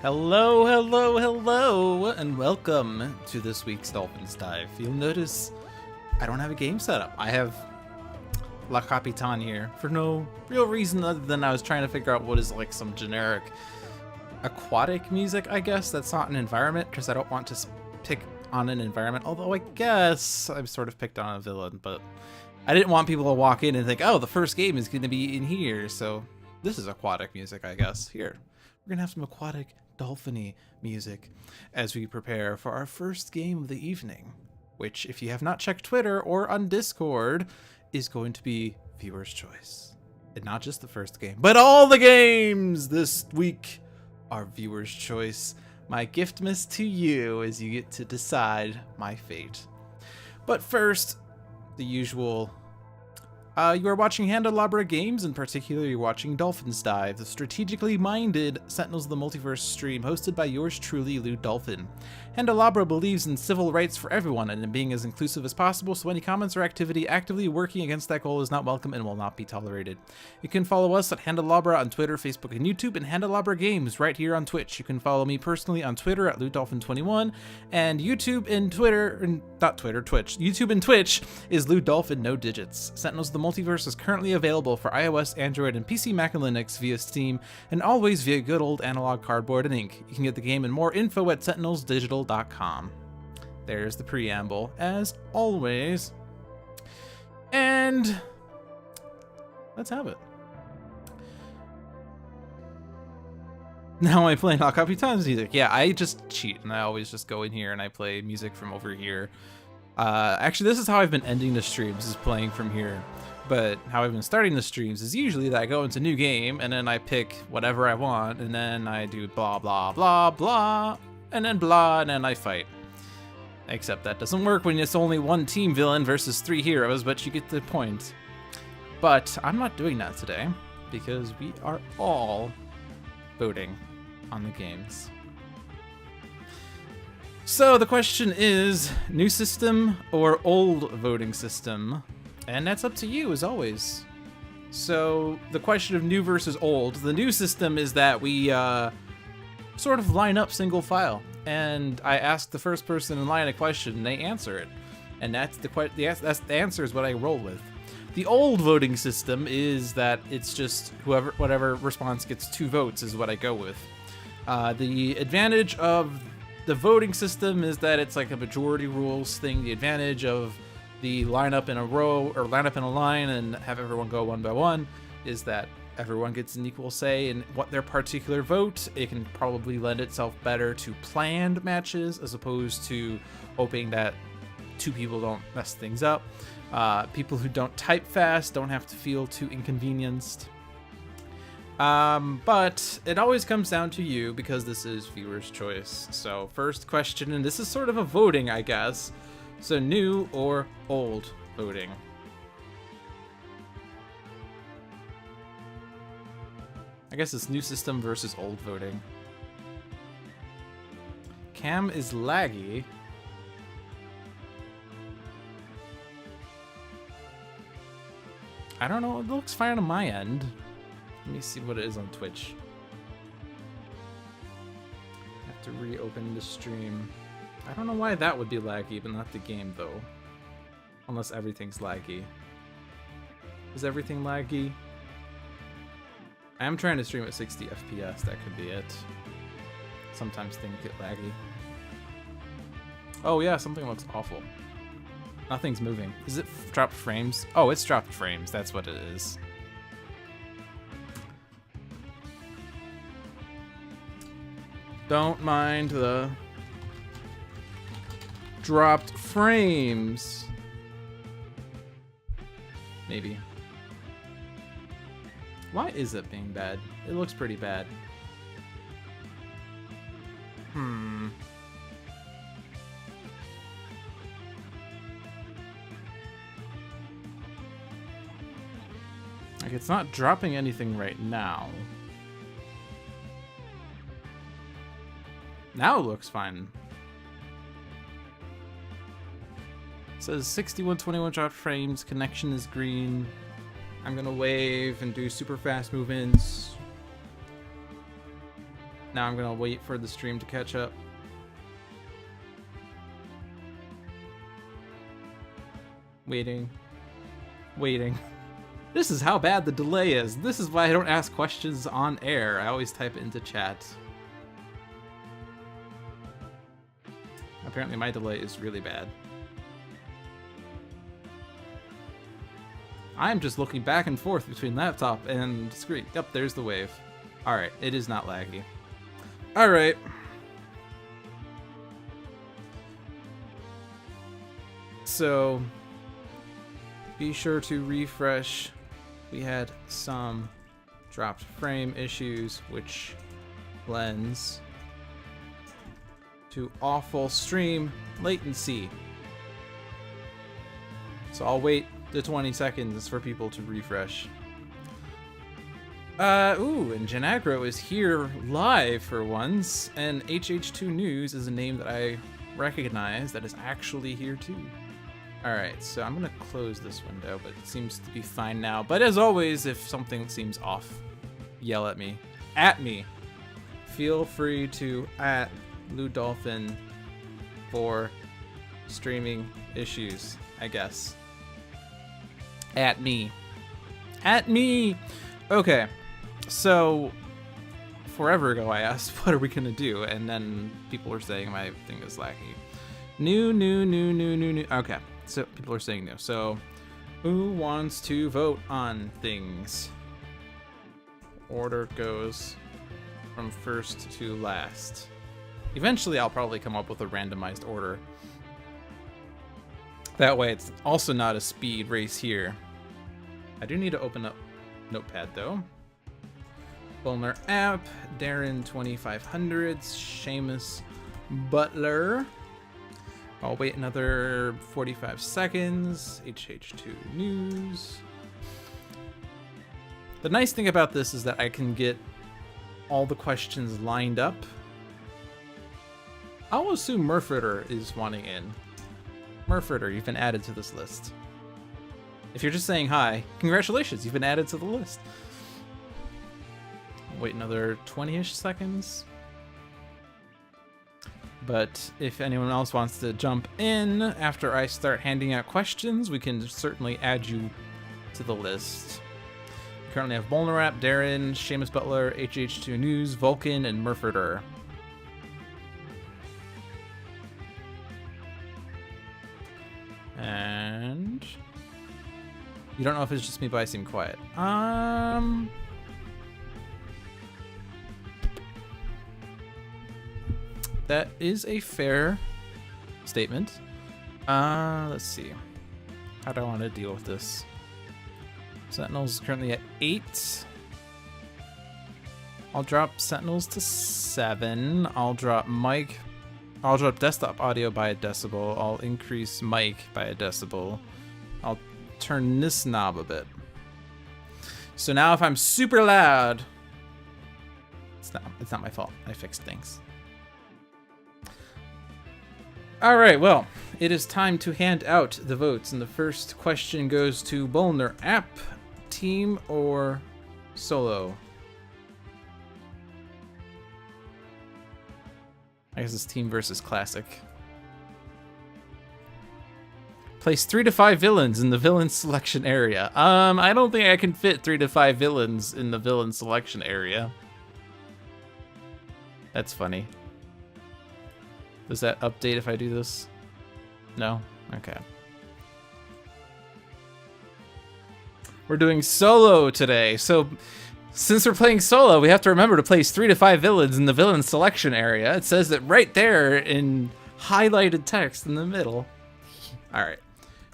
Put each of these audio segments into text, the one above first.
Hello, hello, hello, and welcome to this week's Dolphins Dive. You'll notice I don't have a game set up. I have La Capitan here for no real reason other than I was trying to figure out what is like some generic aquatic music, I guess. That's not an environment because I don't want to pick on an environment, although I guess I've sort of picked on a villain, but I didn't want people to walk in and think, oh, the first game is going to be in here, so this is aquatic music, I guess. Here, we're going to have some aquatic dolphin-y music as we prepare for our first game of the evening, which, if you have not checked Twitter or on Discord, is going to be viewer's choice. And not just the first game, but all the games this week are viewer's choice. My Giftmas to you as you get to decide my fate. But first, the usual. You are watching Handelabra games, in particular you're watching Dolphins Dive, the strategically minded Sentinels of the Multiverse stream hosted by yours truly, Dolphin. Handelabra believes in civil rights for everyone and in being as inclusive as possible, so any comments or activity actively working against that goal is not welcome and will not be tolerated. You can follow us at Handelabra on Twitter, Facebook, and YouTube, and Handelabra Games right here on Twitch. You can follow me personally on Twitter at LewDolphin21, and YouTube and Twitch. YouTube and Twitch is LewDolphin, no digits. Sentinels of the Multiverse is currently available for iOS, Android, and PC, Mac, and Linux via Steam, and always via good old analog cardboard and ink. You can get the game and more info at sentinelsdigital.com. There's the preamble, as always. And let's have it. Now I'm playing La Capitan's music. Yeah, I just cheat, and I always just go in here and I play music from over here. Actually, this is how I've been ending the streams, is playing from here. But how I've been starting the streams is usually that I go into new game, and then I pick whatever I want, and then I do blah, blah, blah, blah, and then blah, and then I fight. Except that doesn't work when it's only one team villain versus 3 heroes, but you get the point. But I'm not doing that today, because we are all voting on the games. So the question is, new system or old voting system? And that's up to you, as always. So the question of new versus old. The new system is that we sort of line up single file. And I ask the first person in line a question, and they answer it. And that's the answer is what I roll with. The old voting system is that it's just whatever response gets 2 votes is what I go with. The advantage of the voting system is that it's like a majority rules thing. The advantage of the line up in a row or line up in a line and have everyone go one by one is that everyone gets an equal say in what their particular vote. It can probably lend itself better to planned matches as opposed to hoping that 2 people don't mess things up. People who don't type fast don't have to feel too inconvenienced. But it always comes down to you because this is viewer's choice. So first question, and this is sort of a voting, I guess. So new or old voting? I guess it's new system versus old voting. Cam is laggy. I don't know, it looks fine on my end. Let me see what it is on Twitch. I have to reopen the stream. I don't know why that would be laggy, but not the game though. Unless everything's laggy. Is everything laggy? I am trying to stream at 60 FPS, that could be it. Sometimes things get laggy. Oh yeah, something looks awful. Nothing's moving. Is it dropped frames? Oh, it's dropped frames, that's what it is. Don't mind the dropped frames. Maybe. Why is it being bad? It looks pretty bad. Like, it's not dropping anything right now. Now it looks fine. It says 6121 dropped frames, connection is green. I'm gonna wave and do super fast movements. Now I'm gonna wait for the stream to catch up. Waiting. This is how bad the delay is. This is why I don't ask questions on air. I always type it into chat. Apparently my delay is really bad. I'm just looking back and forth between laptop and screen. Yep, there's the wave. Alright, it is not laggy. Alright. So, be sure to refresh. We had some dropped frame issues, which lends to awful stream latency. So I'll wait the 20 seconds for people to refresh. And Genagro is here live for once, and HH2 News is a name that I recognize that is actually here too. Alright, so I'm gonna close this window, but it seems to be fine now. But as always, if something seems off, yell at me. At me! Feel free to at Dolphin for streaming issues, I guess. At me. At me! Okay, so forever ago I asked, what are we gonna do? And then people were saying my thing is laggy. New. Okay. So people are saying no. So who wants to vote on things? Order goes from first to last. Eventually I'll probably come up with a randomized order. That way it's also not a speed race here. I do need to open up Notepad though. Bulner app, Darren 2500, Seamus Butler. I'll wait another 45 seconds. HH2 News. The nice thing about this is that I can get all the questions lined up. I'll assume Murfritter is wanting in. Murfritter, you've been added to this list. If you're just saying hi, congratulations, you've been added to the list. I'll wait another 20-ish seconds. But if anyone else wants to jump in after I start handing out questions, we can certainly add you to the list. We currently have Bolnerap, Darren, Seamus Butler, HH2 News, Vulcan, and Murfritter. And you don't know if it's just me, but I seem quiet. That is a fair statement. Let's see. How do I want to deal with this? Sentinels is currently at 8. I'll drop Sentinels to 7. I'll drop desktop audio by a decibel. I'll increase mic by a decibel. I'll turn this knob a bit. So now if I'm super loud, it's not my fault. I fixed things. All right, well, it is time to hand out the votes, and the first question goes to Bolner App, team or solo? I guess it's team versus classic. Place 3 to 5 villains in the villain selection area. I don't think I can fit 3 to 5 villains in the villain selection area. That's funny. Does that update if I do this? No? Okay. We're doing solo today, so since we're playing solo, we have to remember to place 3 to 5 villains in the villain selection area. It says that right there in highlighted text in the middle. Alright.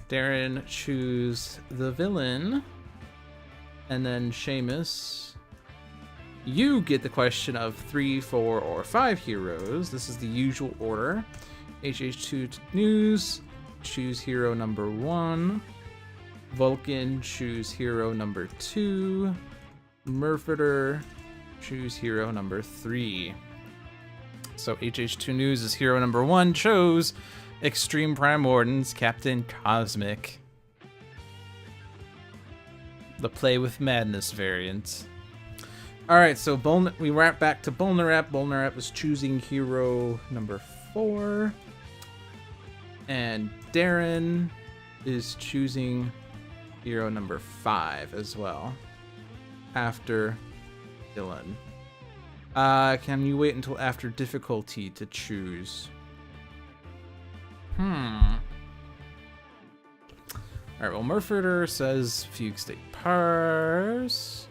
Darren, choose the villain. And then Seamus, you get the question of 3, 4, or 5 heroes. This is the usual order. HH2 News, choose hero number 1. Vulcan, choose hero number 2. Murfritter, choose hero number 3. So HH2 News is hero number 1, chose Extreme Prime Wardens, Captain Cosmic. The Play with Madness variant. Alright, so we wrap back to Bolnarap. Bolnarap is choosing hero number 4. And Darren is choosing hero number 5 as well. After Dylan. Can you wait until after difficulty to choose? Alright, well, Murfreter says Fugue State Parse.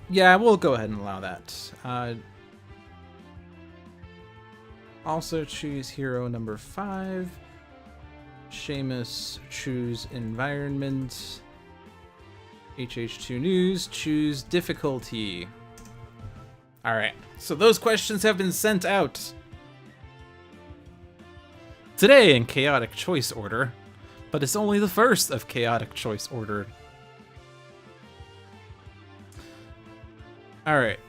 Yeah, we'll go ahead and allow that. Also choose hero number 5. Seamus, choose environment. HH2 News, choose difficulty. Alright, so those questions have been sent out. Today in chaotic choice order, but it's only the first of chaotic choice order. Alright.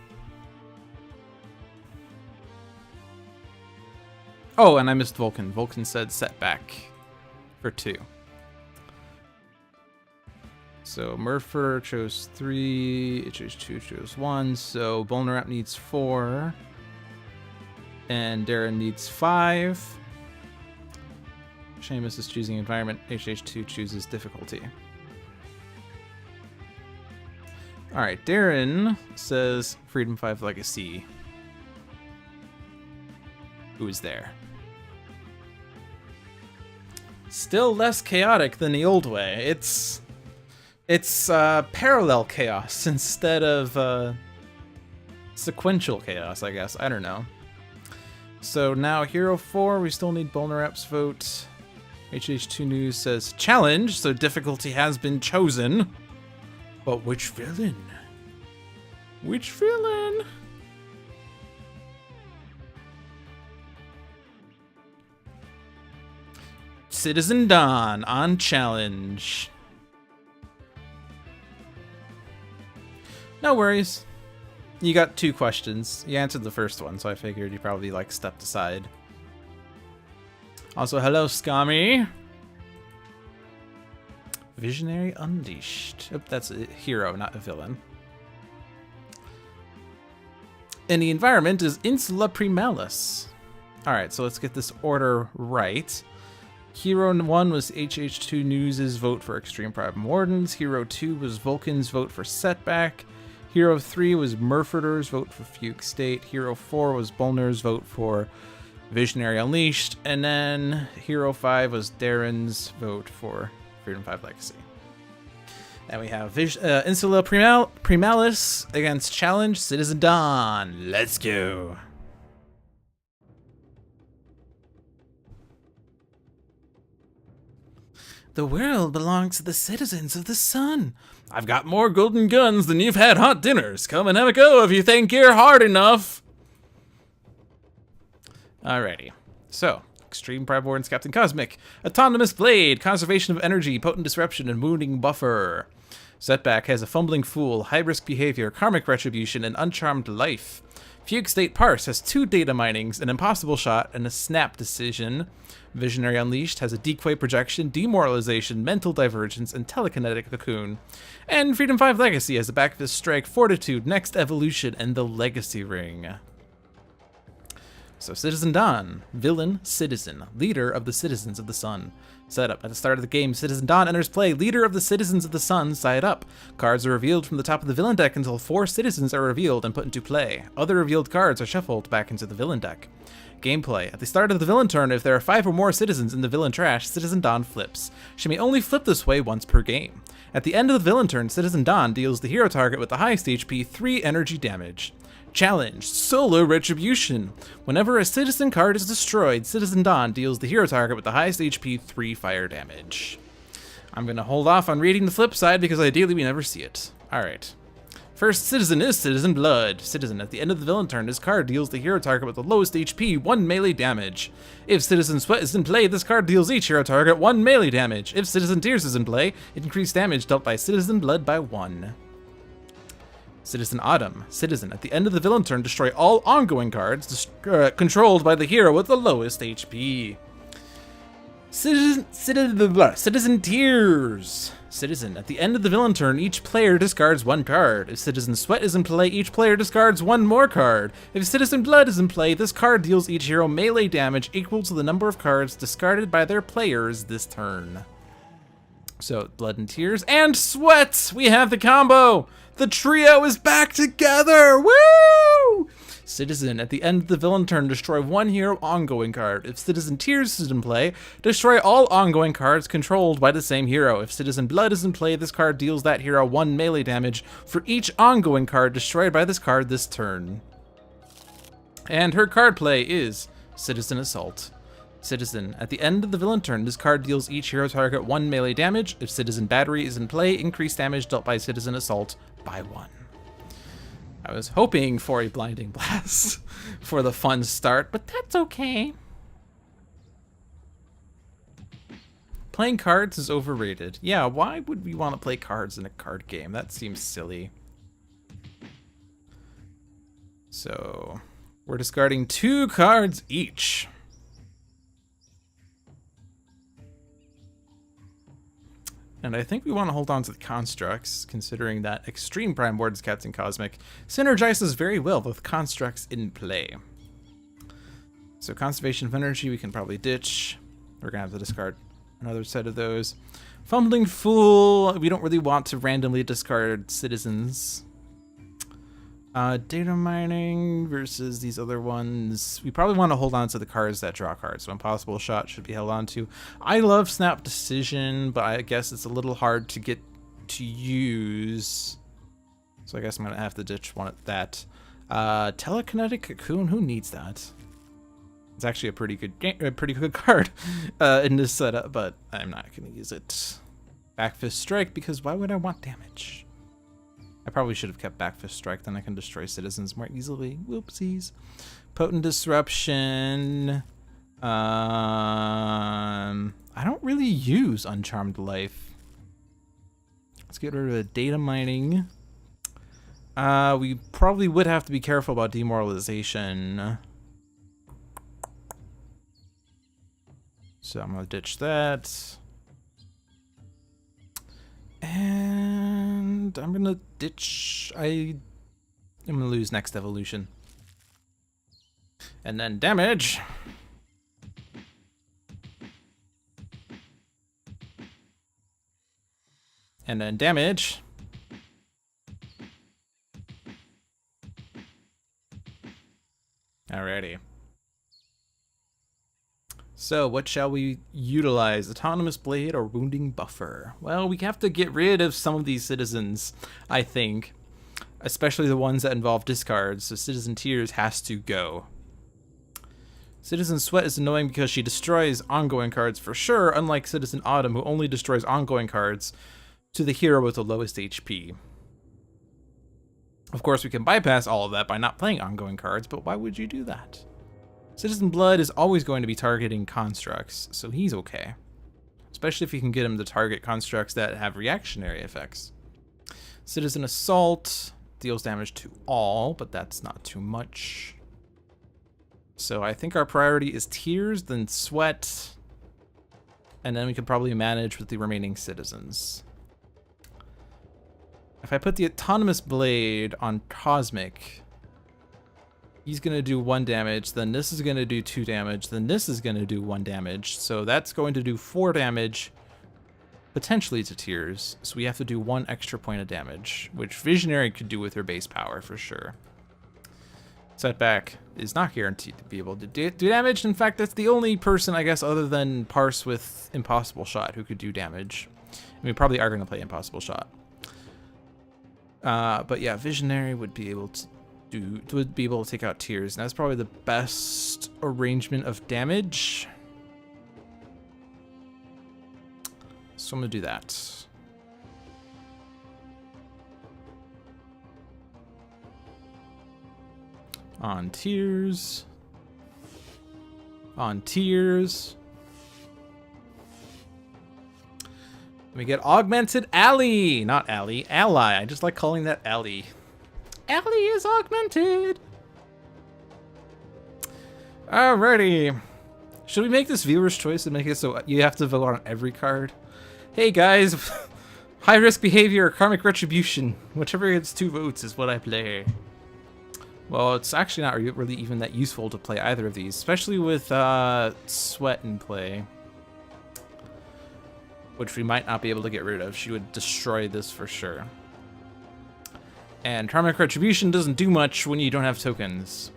Oh, and I missed Vulcan. Vulcan said Setback for 2. So Murpher chose 3, HH2 chose 1, so Bolnarap needs 4, and Darren needs 5. Seamus is choosing environment, HH2 chooses difficulty. Alright, Darren says Freedom 5 Legacy. Who is there? Still less chaotic than the old way. It's parallel chaos instead of sequential chaos, I guess. I don't know. So now hero 4, we still need Bolnarap's vote. HH2 News says challenge, so difficulty has been chosen. But which villain? Which villain? Citizen Dawn on challenge. No worries. You got 2 questions. You answered the first one, so I figured you probably stepped aside. Also, hello, Scammy. Visionary Unleashed. Oh, that's a hero, not a villain. And the environment is Insula Primalis. Alright, so let's get this order right. Hero 1 was HH2 News' vote for Extreme Prime Wardens. Hero 2 was Vulcan's vote for Setback. Hero 3 was Murfreter's vote for Fugue State. Hero 4 was Bolner's vote for Visionary Unleashed. And then Hero 5 was Darren's vote for Freedom 5 Legacy. And we have Insula Primalis against Challenge Citizen Dawn. Let's go. The world belongs to the citizens of the sun. I've got more golden guns than you've had hot dinners. Come and have a go if you think you're hard enough. Alrighty. So, Extreme Prime Wardens Captain Cosmic. Autonomous Blade. Conservation of Energy. Potent Disruption and Wounding Buffer. Setback has a Fumbling Fool, High-Risk Behavior, Karmic Retribution, and Uncharmed Life. Fugue State Parse has 2 Data Minings, an Impossible Shot, and a Snap Decision. Visionary Unleashed has a Decoy Projection, Demoralization, Mental Divergence, and Telekinetic Cocoon. And Freedom 5 Legacy has a Back Fist Strike, Fortitude, Next Evolution, and the Legacy Ring. So Citizen Dawn, Villain, Citizen, Leader of the Citizens of the Sun. Setup. At the start of the game, Citizen Dawn enters play, Leader of the Citizens of the Sun, side up. Cards are revealed from the top of the villain deck until 4 citizens are revealed and put into play. Other revealed cards are shuffled back into the villain deck. Gameplay. At the start of the villain turn, if there are 5 or more citizens in the villain trash, Citizen Dawn flips. She may only flip this way once per game. At the end of the villain turn, Citizen Dawn deals the hero target with the highest HP 3 energy damage. Challenge. Solar Retribution. Whenever a citizen card is destroyed, Citizen Dawn deals the hero target with the highest HP 3 fire damage. I'm going to hold off on reading the flip side because ideally we never see it. Alright. First citizen is Citizen Blood. Citizen, at the end of the villain turn, this card deals the hero target with the lowest HP 1 melee damage. If Citizen Sweat is in play, this card deals each hero target 1 melee damage. If Citizen Tears is in play, it increases damage dealt by Citizen Blood by 1. Citizen Autumn. Citizen, at the end of the villain turn, destroy all ongoing cards controlled by the hero with the lowest HP. Citizen Tears. Citizen. At the end of the villain turn, each player discards one card. If Citizen Sweat is in play, each player discards one more card. If Citizen Blood is in play, this card deals each hero melee damage equal to the number of cards discarded by their players this turn. So, Blood and Tears and Sweat! We have the combo! The trio is back together! Woo! Citizen, at the end of the villain turn, destroy one hero ongoing card. If Citizen Tears is in play, destroy all ongoing cards controlled by the same hero. If Citizen Blood is in play, this card deals that hero one melee damage for each ongoing card destroyed by this card this turn. And her card play is Citizen Assault. Citizen, at the end of the villain turn, this card deals each hero target one melee damage. If Citizen Battery is in play, increase damage dealt by Citizen Assault by 1. I was hoping for a Blinding Blast for the fun start, but that's okay. Playing cards is overrated. Yeah, why would we want to play cards in a card game? That seems silly. So, we're discarding 2 cards each. And I think we want to hold on to the constructs, considering that Extreme Prime Wardens Captain Cosmic synergizes very well with constructs in play. So Conservation of Energy we can probably ditch. We're going to have to discard another set of those. Fumbling Fool, we don't really want to randomly discard citizens. Data Mining versus these other ones. We probably want to hold on to the cards that draw cards. So Impossible Shot should be held on to. I love Snap Decision, but I guess it's a little hard to get to use. So I guess I'm going to have to ditch one of that. Telekinetic Cocoon, who needs that? It's actually a pretty good card in this setup, but I'm not going to use it. Back Fist Strike, because why would I want damage? I probably should have kept Back Fist Strike, then I can destroy citizens more easily. Whoopsies. Potent Disruption. I don't really use Uncharmed Life. Let's get rid of Data Mining. We probably would have to be careful about Demoralization. So I'm going to ditch that. And I'm going to ditch... I'm going to lose Next Evolution. And then damage. And then damage. Alrighty. So, what shall we utilize? Autonomous Blade or Wounding Buffer? Well, we have to get rid of some of these citizens, I think. Especially the ones that involve discards, so Citizen Tears has to go. Citizen Sweat is annoying because she destroys ongoing cards for sure, unlike Citizen Autumn, who only destroys ongoing cards to the hero with the lowest HP. Of course, we can bypass all of that by not playing ongoing cards, but why would you do that? Citizen Blood is always going to be targeting constructs, so he's okay. Especially if you can get him to target constructs that have reactionary effects. Citizen Assault deals damage to all, but that's not too much. So I think our priority is Tears, then Sweat, and then we can probably manage with the remaining citizens. If I put the Autonomous Blade on Cosmic, he's going to do 1 damage, then this is going to do 2 damage, then this is going to do 1 damage. So that's going to do 4 damage, potentially to Tears. So we have to do 1 extra point of damage, which Visionary could do with her base power for sure. Setback is not guaranteed to be able to do damage. In fact, that's the only person, I guess, other than Parse with Impossible Shot who could do damage. And we probably are going to play Impossible Shot. But yeah, Visionary would be able to take out Tears, and that's probably the best arrangement of damage. So I'm gonna do that. On Tears. On Tears. We get Augmented Ally! Not Ally, Ally. I just like calling that Ally. Ally is augmented! Alrighty. Should we make this viewer's choice and make it so you have to vote on every card? Hey guys, high risk behavior or karmic retribution. Whichever gets 2 votes is what I play. Well, it's actually not really even that useful to play either of these, especially with Sweat in play, which we might not be able to get rid of. She would destroy this for sure. And karmic retribution doesn't do much when you don't have tokens.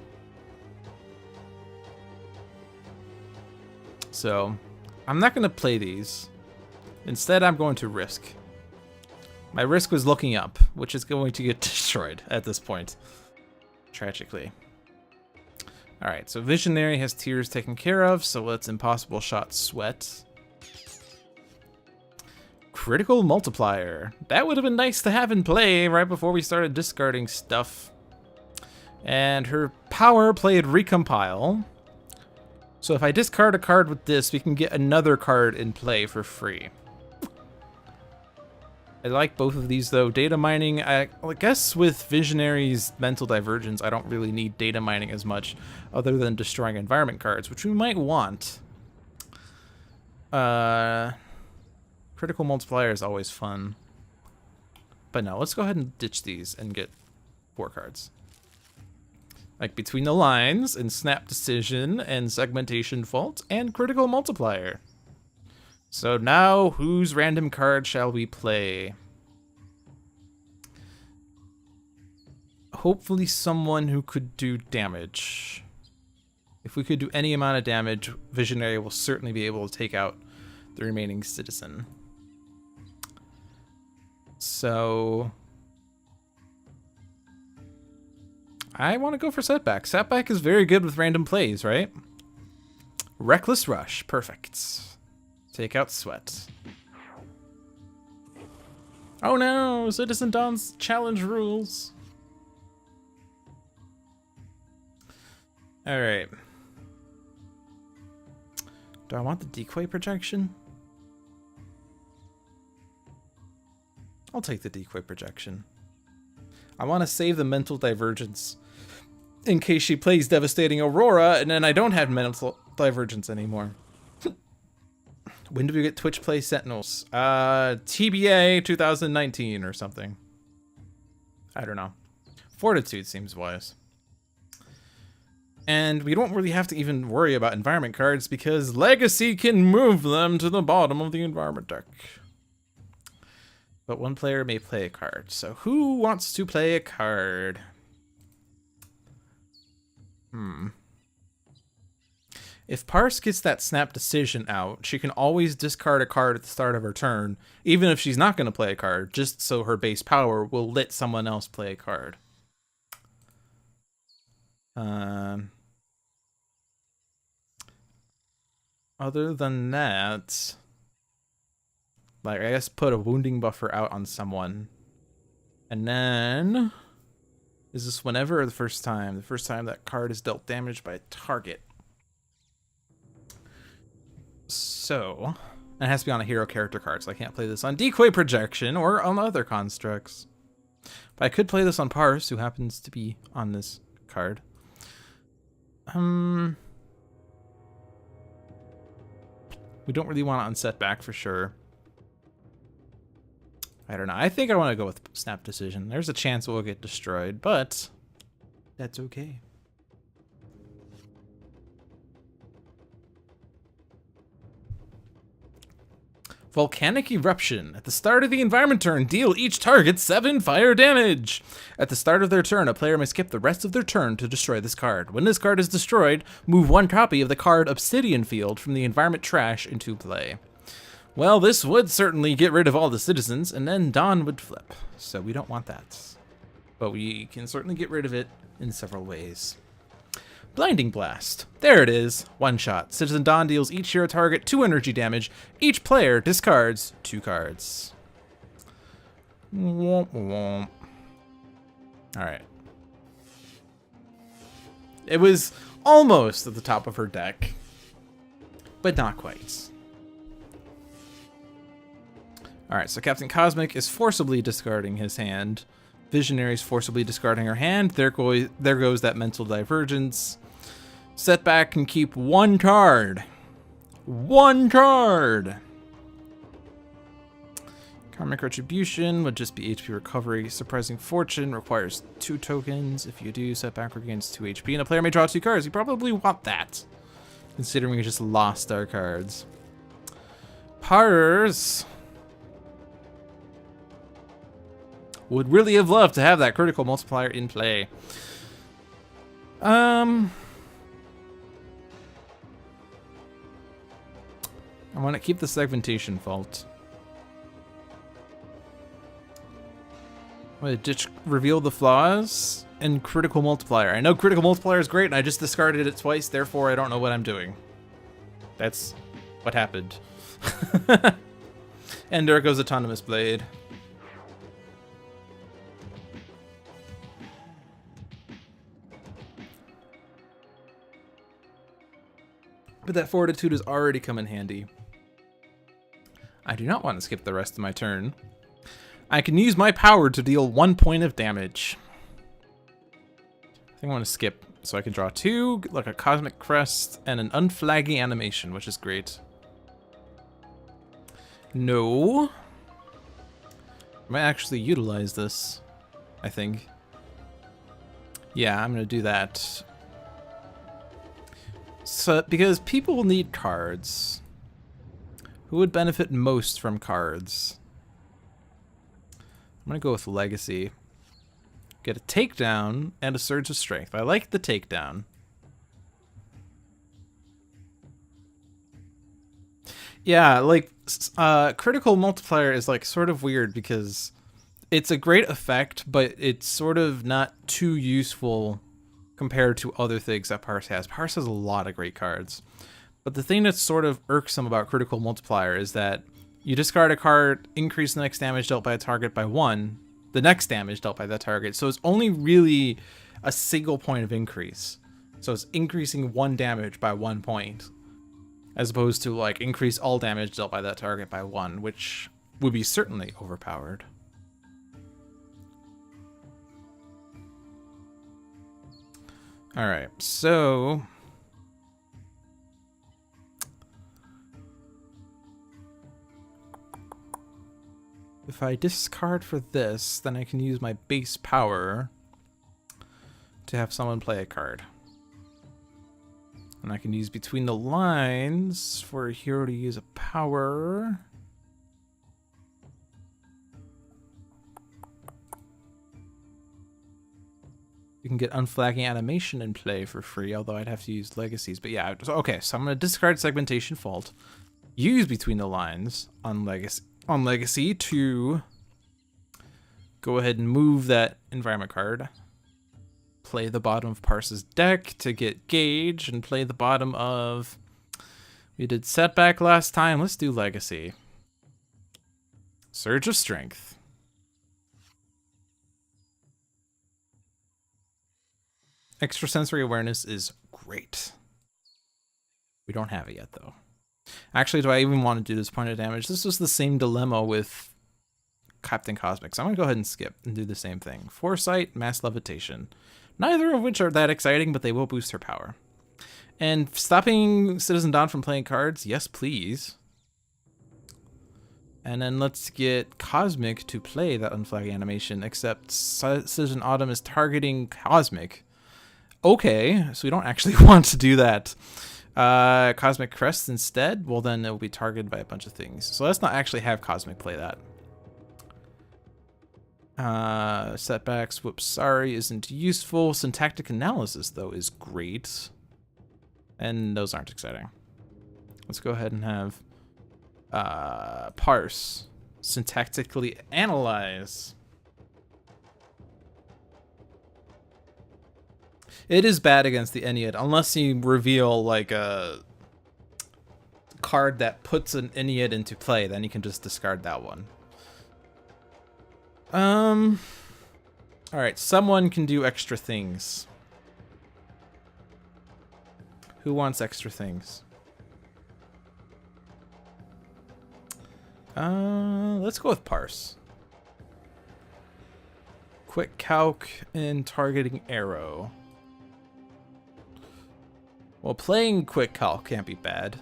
So, I'm not going to play these. Instead, I'm going to risk. My risk was looking up, which is going to get destroyed at this point. Tragically. Alright, so Visionary has Tears taken care of, so let's Impossible Shot Sweat. Critical Multiplier. That would have been nice to have in play right before we started discarding stuff. And her power played Recompile. So if I discard a card with this, we can get another card in play for free. I like both of these though. Data mining, I guess with Visionary's Mental Divergence, I don't really need data mining as much other than destroying environment cards, which we might want. Critical Multiplier is always fun. But no, let's go ahead and ditch these and get 4 cards. Like Between the Lines, and Snap Decision, and Segmentation Fault, and Critical Multiplier. So now, whose random card shall we play? Hopefully someone who could do damage. If we could do any amount of damage, Visionary will certainly be able to take out the remaining citizen. So I want to go for Setback. Setback is very good with random plays, right? Reckless Rush, perfect. Take out Sweat. Oh no, Citizen Don's challenge rules. Alright. Do I want the decoy projection? I'll take the decoy projection. I want to save the Mental Divergence in case she plays Devastating Aurora and then I don't have Mental Divergence anymore. When do we get Twitch Play Sentinels? TBA 2019 or something. I don't know. Fortitude seems wise. And we don't really have to even worry about environment cards because Legacy can move them to the bottom of the environment deck. But one player may play a card. So who wants to play a card? If Parse gets that Snap Decision out, she can always discard a card at the start of her turn, even if she's not going to play a card, just so her base power will let someone else play a card. Other than that, like, I guess put a wounding buffer out on someone. And then, is this whenever or the first time? The first time that card is dealt damage by a target. So, it has to be on a hero character card, so I can't play this on Decoy Projection or on other constructs. But I could play this on Parse, who happens to be on this card. We don't really want it on Setback for sure. I don't know. I think I want to go with Snap Decision. There's a chance it will get destroyed, but that's okay. Volcanic Eruption. At the start of the environment turn, deal each target 7 fire damage. At the start of their turn, a player may skip the rest of their turn to destroy this card. When this card is destroyed, move 1 copy of the card Obsidian Field from the environment trash into play. Well, this would certainly get rid of all the citizens, and then Dawn would flip. So we don't want that. But we can certainly get rid of it in several ways. Blinding Blast. There it is. 1 shot. Citizen Dawn deals each hero target 2 energy damage. Each player discards 2 cards. Womp womp. Alright. It was almost at the top of her deck, but not quite. Alright, so Captain Cosmic is forcibly discarding his hand. Visionary's forcibly discarding her hand. There goes that Mental Divergence. Setback can keep 1 card. 1 card. Karmic Retribution would just be HP recovery. Surprising Fortune requires 2 tokens. If you do, Setback regains 2 HP, and a player may draw 2 cards. You probably want that, considering we just lost our cards. Parse would really have loved to have that critical multiplier in play. I want to keep the segmentation fault. I'm going to ditch reveal the flaws and critical multiplier. I know critical multiplier is great, and I just discarded it twice, therefore I don't know what I'm doing. That's what happened. And there goes Autonomous Blade. But that Fortitude has already come in handy. I do not want to skip the rest of my turn. I can use my power to deal 1 point of damage. I think I want to skip so I can draw 2, like a Cosmic Crest, and an Unflagging Animation, which is great. No. I might actually utilize this, I think. Yeah, I'm going to do that. So, because people need cards. Who would benefit most from cards? I'm going to go with Legacy. Get a Takedown and a Surge of Strength. I like the Takedown. Yeah, like, Critical Multiplier is, like, sort of weird because it's a great effect, but it's sort of not too useful compared to other things that Parse has. Parse has a lot of great cards. But the thing that's sort of irksome about Critical Multiplier is that you discard a card, increase the next damage dealt by a target by 1, the next damage dealt by that target. So it's only really a single point of increase. So it's increasing 1 damage by 1 point, as opposed to like increase all damage dealt by that target by 1, which would be certainly overpowered. All right, so if I discard for this, then I can use my base power to have someone play a card. And I can use Between the Lines for a hero to use a power. You can get Unflagging Animation in play for free, although I'd have to use Legacies. But yeah, okay, so I'm going to discard Segmentation Fault, use Between the Lines on Legacy to go ahead and move that environment card. Play the bottom of Parse's deck to get Gauge, and play the bottom of... We did Setback last time, let's do Legacy. Surge of Strength. Extrasensory Awareness is great. We don't have it yet, though. Actually, do I even want to do this point of damage? This was the same dilemma with Captain Cosmic, so I'm going to go ahead and skip and do the same thing. Foresight, Mass Levitation. Neither of which are that exciting, but they will boost her power. And stopping Citizen Dawn from playing cards? Yes, please. And then let's get Cosmic to play that Unflagging Animation, except Citizen Autumn is targeting Cosmic. Okay, so we don't actually want to do that. Cosmic Crest instead? Well, then it will be targeted by a bunch of things. So let's not actually have Cosmic play that. Setbacks, whoops, sorry, isn't useful. Syntactic Analysis, though, is great. And those aren't exciting. Let's go ahead and have Parse. Syntactically Analyze. It is bad against the Ennead, unless you reveal like a card that puts an Ennead into play, then you can just discard that one. Alright, someone can do extra things. Who wants extra things? Let's go with Parse. Quick Calc and Targeting Arrow. Well, playing Quick Calc can't be bad.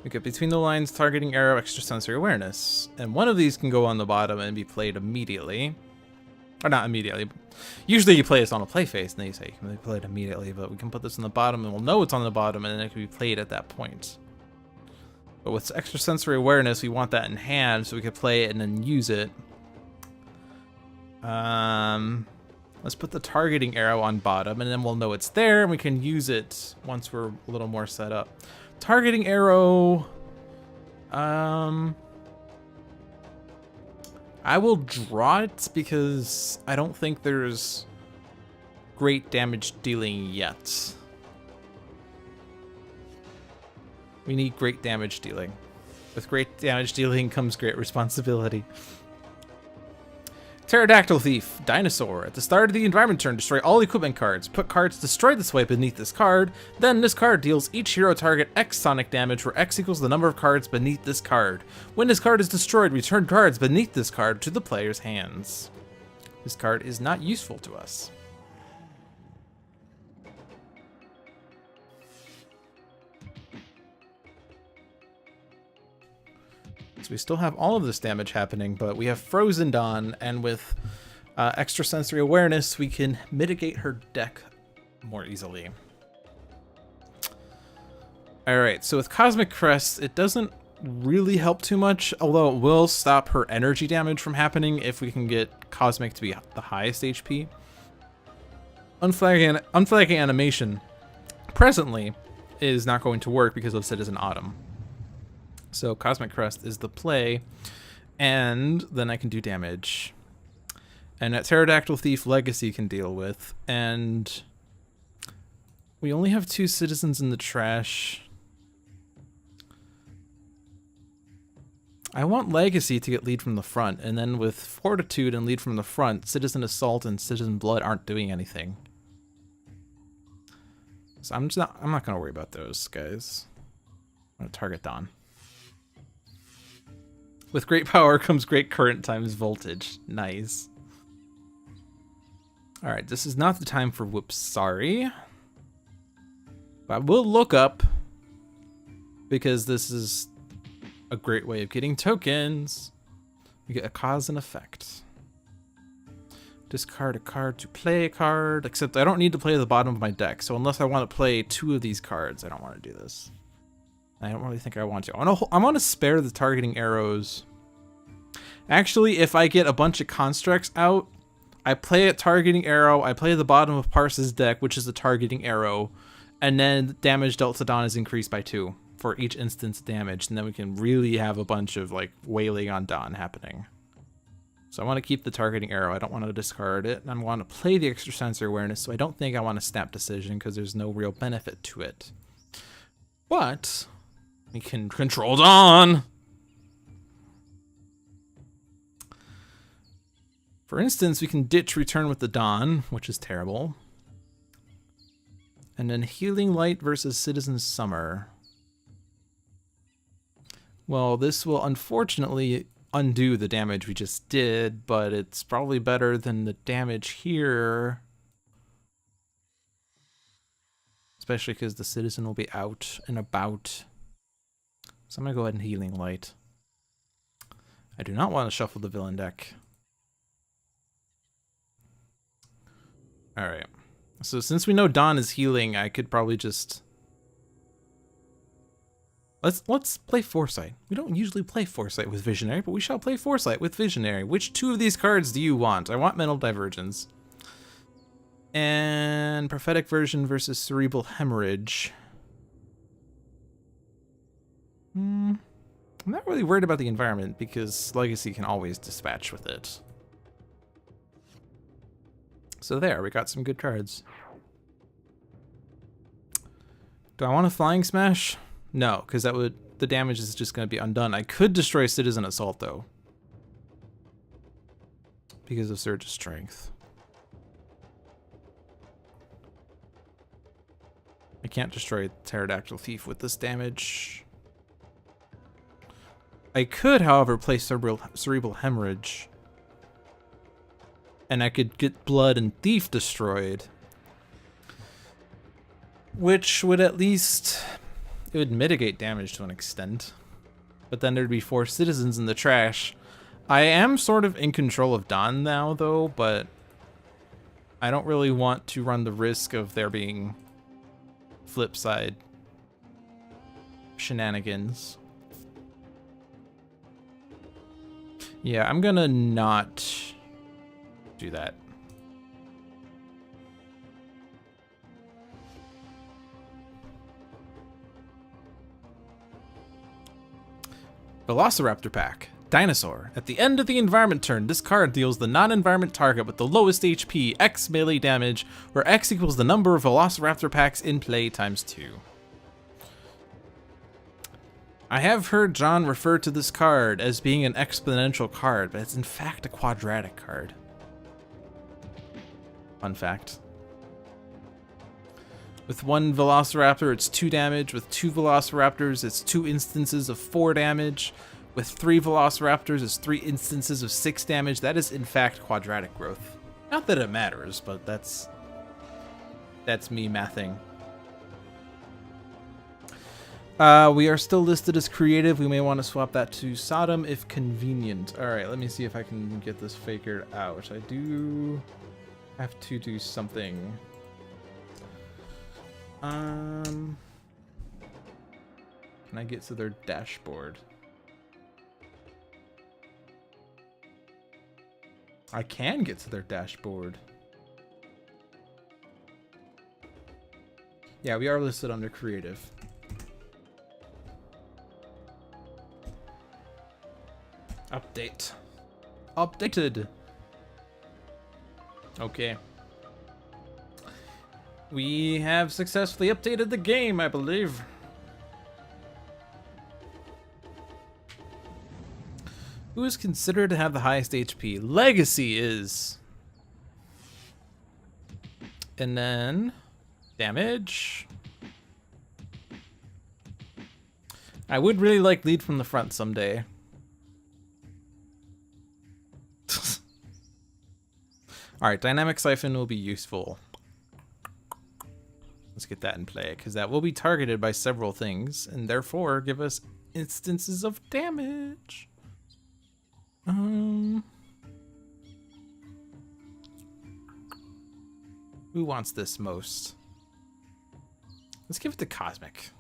We get between the lines, targeting arrow, extrasensory awareness. And one of these can go on the bottom and be played immediately. Or not immediately. Usually you play this on a play phase, and they say you can play it immediately, but we can put this on the bottom and we'll know it's on the bottom, and then it can be played at that point. But with extrasensory awareness, we want that in hand so we can play it and then use it. Let's put the targeting arrow on bottom, and then we'll know it's there, and we can use it once we're a little more set up. Targeting arrow. I will draw it because I don't think there's great damage dealing yet. We need great damage dealing. With great damage dealing comes great responsibility. Pterodactyl Thief, Dinosaur. At the start of the environment turn, destroy all equipment cards. Put cards destroyed this way beneath this card. Then this card deals each hero target X sonic damage, where X equals the number of cards beneath this card. When this card is destroyed, return cards beneath this card to the player's hands. This card is not useful to us. So we still have all of this damage happening, but we have Frozen Dawn, and with extrasensory awareness, we can mitigate her deck more easily. Alright, so with Cosmic Crest, it doesn't really help too much, although it will stop her energy damage from happening if we can get Cosmic to be the highest HP. Unflagging Animation presently is not going to work because of Citizen Autumn. So Cosmic Crest is the play, and then I can do damage. And that Pterodactyl Thief Legacy can deal with, and we only have 2 citizens in the trash. I want Legacy to get lead from the front, and then with Fortitude and lead from the front, Citizen Assault and Citizen Blood aren't doing anything. So I'm not gonna worry about those guys. I'm gonna target Dawn. With great power comes great current times voltage. Nice. Alright, this is not the time for whoops, sorry. But we'll look up, because this is a great way of getting tokens. We get a cause and effect. Discard a card to play a card, except I don't need to play the bottom of my deck, so unless I want to play 2 of these cards, I don't want to do this. I don't really think I want to. I want to spare the targeting arrows. Actually, if I get a bunch of constructs out, I play a targeting arrow, I play the bottom of Parse's deck, which is the targeting arrow, and then damage dealt to Dawn is increased by 2 for each instance damage, and then we can really have a bunch of like wailing on Dawn happening. So I want to keep the targeting arrow, I don't want to discard it, and I want to play the extrasensory awareness, so I don't think I want to snap decision because there's no real benefit to it. But we can control Dawn! For instance, we can ditch Return with the Dawn, which is terrible. And then Healing Light versus Citizen Summer. Well, this will unfortunately undo the damage we just did, but it's probably better than the damage here. Especially because the Citizen will be out and about. So I'm going to go ahead and Healing Light. I do not want to shuffle the villain deck. Alright. So since we know Dawn is healing, I could probably just... Let's play Foresight. We don't usually play Foresight with Visionary, but we shall play Foresight with Visionary. Which 2 of these cards do you want? I want Mental Divergence. And Prophetic Version versus Cerebral Hemorrhage. I'm not really worried about the environment because Legacy can always dispatch with it. So there, we got some good cards. Do I want a Flying Smash? No, because the damage is just going to be undone. I could destroy Citizen Assault though, because of Surge of Strength. I can't destroy Pterodactyl Thief with this damage. I could, however, play Cerebral Hemorrhage. And I could get Blood and Thief destroyed. Which would at least It would mitigate damage to an extent. But then there'd be 4 citizens in the trash. I am sort of in control of Dawn now, though, but I don't really want to run the risk of there being flip side shenanigans. Yeah, I'm gonna not do that. Velociraptor Pack. Dinosaur. At the end of the environment turn, this card deals the non-environment target with the lowest HP, X melee damage, where X equals the number of Velociraptor packs in play times 2. I have heard John refer to this card as being an exponential card, but it's in fact a quadratic card. Fun fact. With 1 Velociraptor, it's 2 damage. With 2 Velociraptors, it's 2 instances of 4 damage. With 3 Velociraptors, it's 3 instances of 6 damage. That is, in fact, quadratic growth. Not that it matters, but that's me mathing. We are still listed as creative. We may want to swap that to Sodom if convenient. All right, let me see if I can get this figured out. I do have to do something. Can I get to their dashboard? I can get to their dashboard. Yeah, we are listed under creative. Update. Updated. Okay. We have successfully updated the game, I believe. Who is considered to have the highest HP? Legacy is. And then damage. I would really like lead from the front someday. Alright, Dynamic Siphon will be useful. Let's get that in play, because that will be targeted by several things, and therefore give us instances of damage. Who wants this most? Let's give it to Cosmic.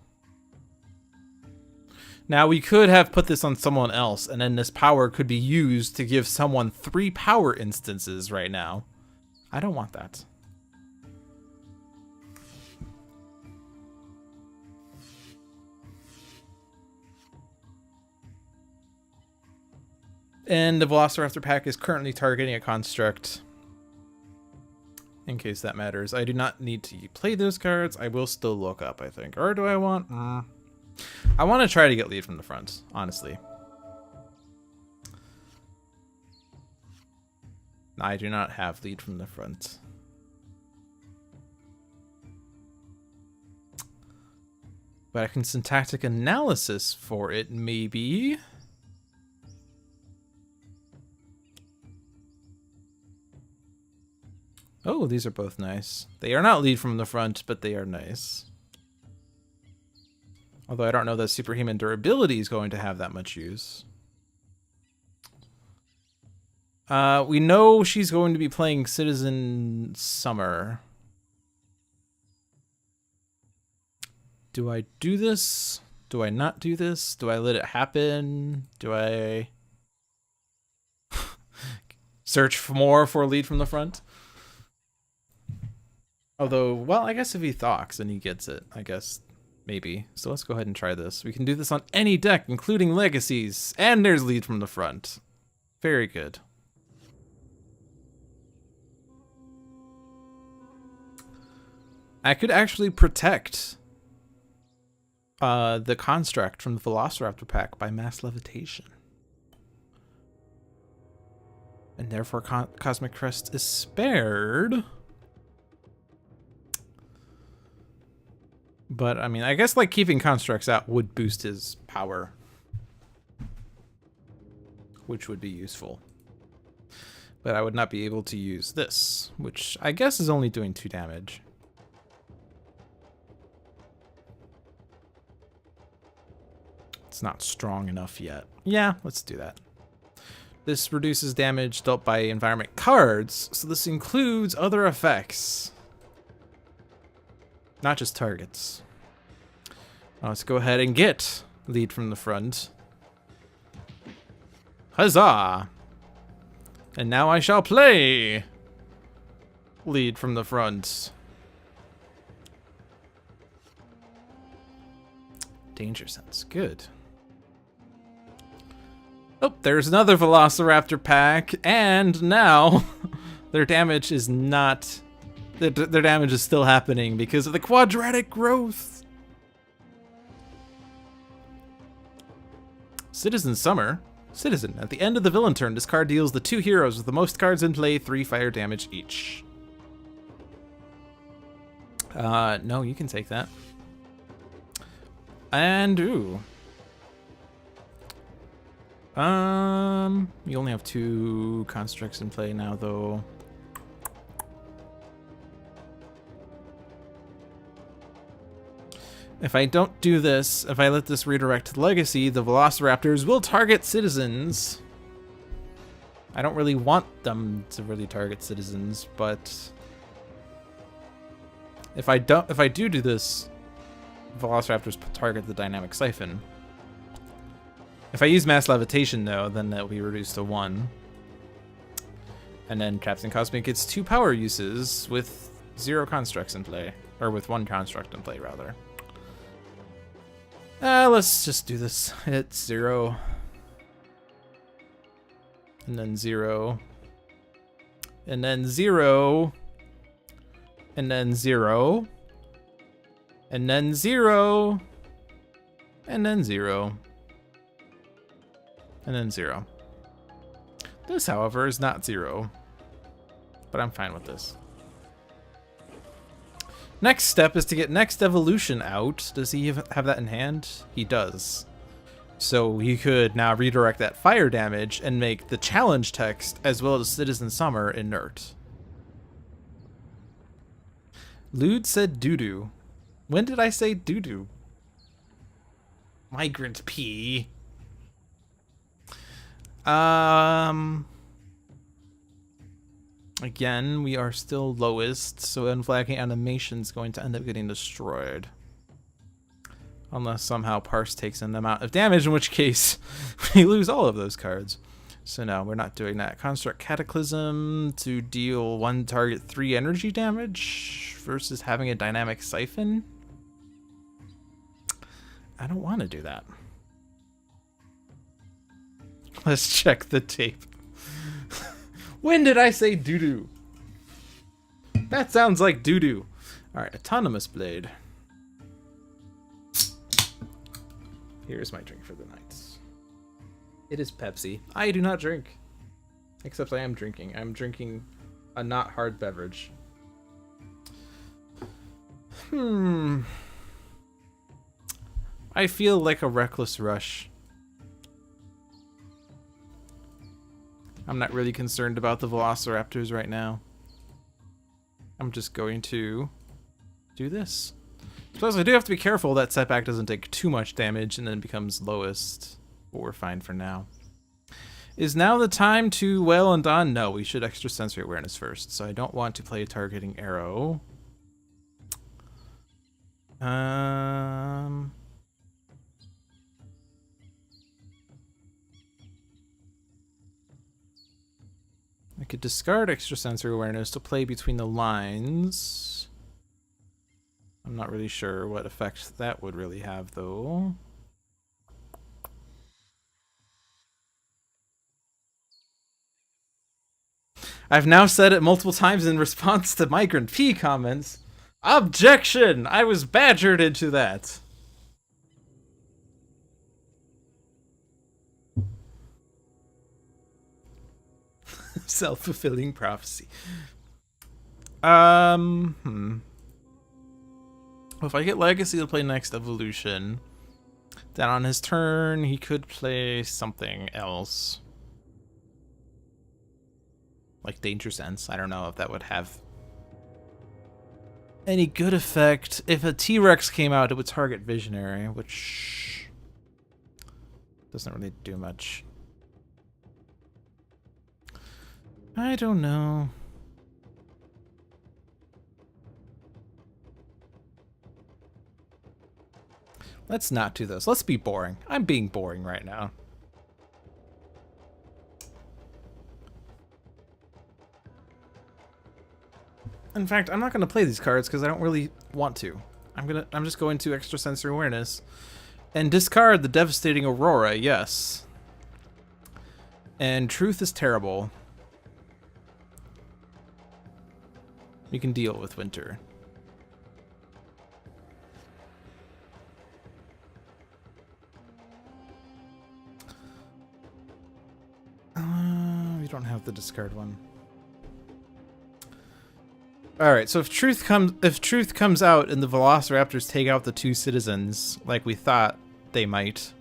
Now, we could have put this on someone else, and then this power could be used to give someone 3 power instances right now. I don't want that. And the Velociraptor pack is currently targeting a construct. In case that matters. I do not need to play those cards. I will still look up, I think. Or do I want... I want to try to get lead from the front, honestly. I do not have lead from the front. But I can syntactic analysis for it, maybe. Oh, these are both nice. They are not lead from the front, but they are nice. Although I don't know that Superhuman Durability is going to have that much use. We know she's going to be playing Citizen Summer. Do I do this? Do I not do this? Do I let it happen? Do I search for more for a lead from the front? Although, well, I guess if he Thox and he gets it, I guess maybe. So let's go ahead and try this. We can do this on any deck, including Legacies. And there's lead from the front. Very good. I could actually protect the construct from the Velociraptor pack by mass levitation. And therefore Cosmic Crest is spared. But, I mean, I guess, like, keeping constructs out would boost his power. Which would be useful. But I would not be able to use this, which I guess is only doing 2 damage. It's not strong enough yet. Yeah, let's do that. This reduces damage dealt by environment cards, so this includes other effects. Not just targets. Let's go ahead and get lead from the front. Huzzah! And now I shall play lead from the front. Danger sense, good. Oh, there's another Velociraptor pack, and now their damage is not... Their damage is still happening because of the quadratic growth. Citizen Summer. Citizen. At the end of the villain turn, this card deals the 2 heroes with the most cards in play 3 fire damage each. No, you can take that. And, ooh. You only have 2 constructs in play now, though. If I don't do this, if I let this redirect to Legacy, the Velociraptors will target citizens. I don't really want them to really target citizens, but if I do this, Velociraptors target the Dynamic Siphon. If I use Mass Levitation, though, then that will be reduced to 1. And then Captain Cosmic gets 2 power uses with 0 constructs in play. Or with 1 construct in play, rather. Let's just do this. Hit 0. And then 0. And then 0. And then 0. And then 0. And then 0. And then 0. This, however, is not 0. But I'm fine with this. Next step is to get Next Evolution out. Does he have that in hand? He does. So he could now redirect that fire damage and make the challenge text as well as Citizen Summer inert. Lude said doo-doo. When did I say doo-doo? Migrant P. Again, we are still lowest, so Unflagging Animation's going to end up getting destroyed. Unless somehow Parse takes in the amount of damage, in which case we lose all of those cards. So no, we're not doing that. Construct Cataclysm to deal 1 target 3 energy damage versus having a Dynamic Siphon. I don't want to do that. Let's check the tape. When did I say doo-doo? That sounds like doo-doo. Alright, Autonomous Blade. Here's my drink for the night. It is Pepsi. I do not drink. Except I am drinking. I'm drinking a not hard beverage. I feel like a reckless rush. I'm not really concerned about the Velociraptors right now. I'm just going to do this. Plus, I do have to be careful that Setback doesn't take too much damage and then becomes lowest. But we're fine for now. Is now the time to Wail and Dawn? No, we should Extrasensory Awareness first. So I don't want to play a Targeting Arrow. I could discard Extrasensory Awareness to play Between the Lines. I'm not really sure what effect that would really have, though. I've now said it multiple times in response to Migrant P comments. Objection! I was badgered into that. Self-fulfilling prophecy. Well, if I get Legacy to play Next Evolution, then on his turn he could play something else. Like Danger Sense. I don't know if that would have any good effect. If a T-Rex came out, it would target Visionary, which Doesn't really do much. I don't know. Let's not do this. Let's be boring. I'm being boring right now. In fact, I'm not going to play these cards because I don't really want to. I'm just going to extrasensory awareness and discard the devastating Aurora. Yes. And truth is terrible. We can deal with winter. We don't have the discard one. All right, so if truth comes out and the Velociraptors take out the 2 citizens like we thought they might,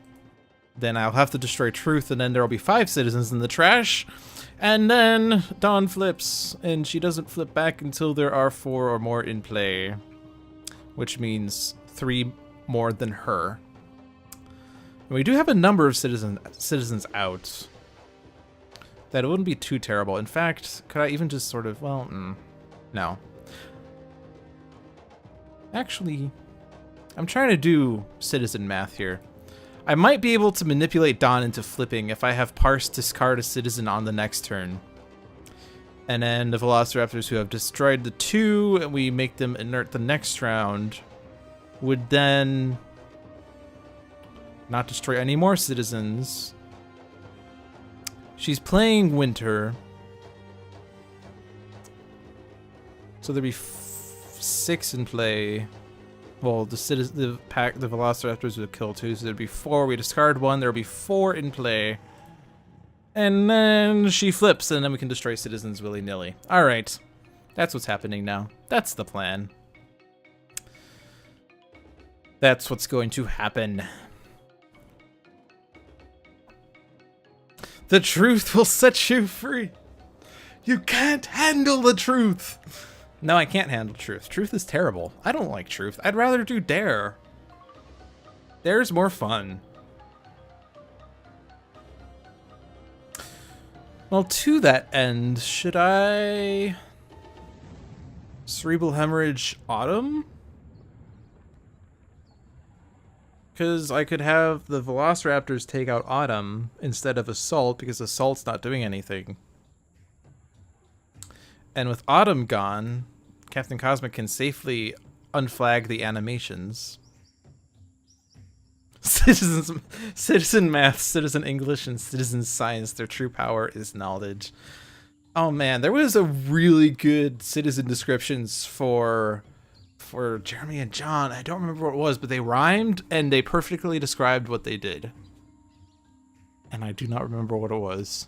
then I'll have to destroy truth, and then there'll be 5 citizens in the trash, and then Dawn flips, and she doesn't flip back until there are 4 or more in play, which means 3 more than her. And we do have a number of citizens out. That it wouldn't be too terrible. In fact, could I even just sort of, well, no. Actually, I'm trying to do citizen math here. I might be able to manipulate Dawn into flipping if I have Parse discard a citizen on the next turn. And then the Velociraptors who have destroyed the 2, and we make them inert the next round, would then not destroy any more citizens. She's playing Winter. So there'd be 6 in play. Well, the Velociraptors would kill 2, so there'd be 4. We discard 1, there'll be 4 in play. And then she flips, and then we can destroy citizens willy-nilly. Alright. That's what's happening now. That's the plan. That's what's going to happen. The truth will set you free. You can't handle the truth. No, I can't handle truth. Truth is terrible. I don't like truth. I'd rather do dare. Dare's more fun. Well, to that end, should I Cerebral Hemorrhage Autumn? Because I could have the Velociraptors take out Autumn instead of Assault, because Assault's not doing anything. And with Autumn gone, Captain Cosmic can safely unflag the animations. Citizen Math, Citizen English, and Citizen Science, their true power is knowledge. Oh man, there was a really good citizen descriptions for Jeremy and John. I don't remember what it was, but they rhymed and they perfectly described what they did. And I do not remember what it was.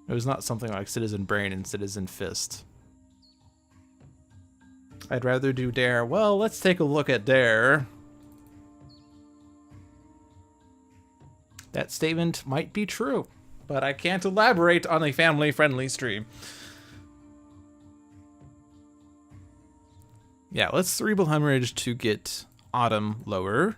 It was not something like Citizen Brain and Citizen Fist. I'd rather do Dare. Well, let's take a look at Dare. That statement might be true, but I can't elaborate on a family-friendly stream. Yeah, let's Cerebral Hemorrhage to get Autumn lower.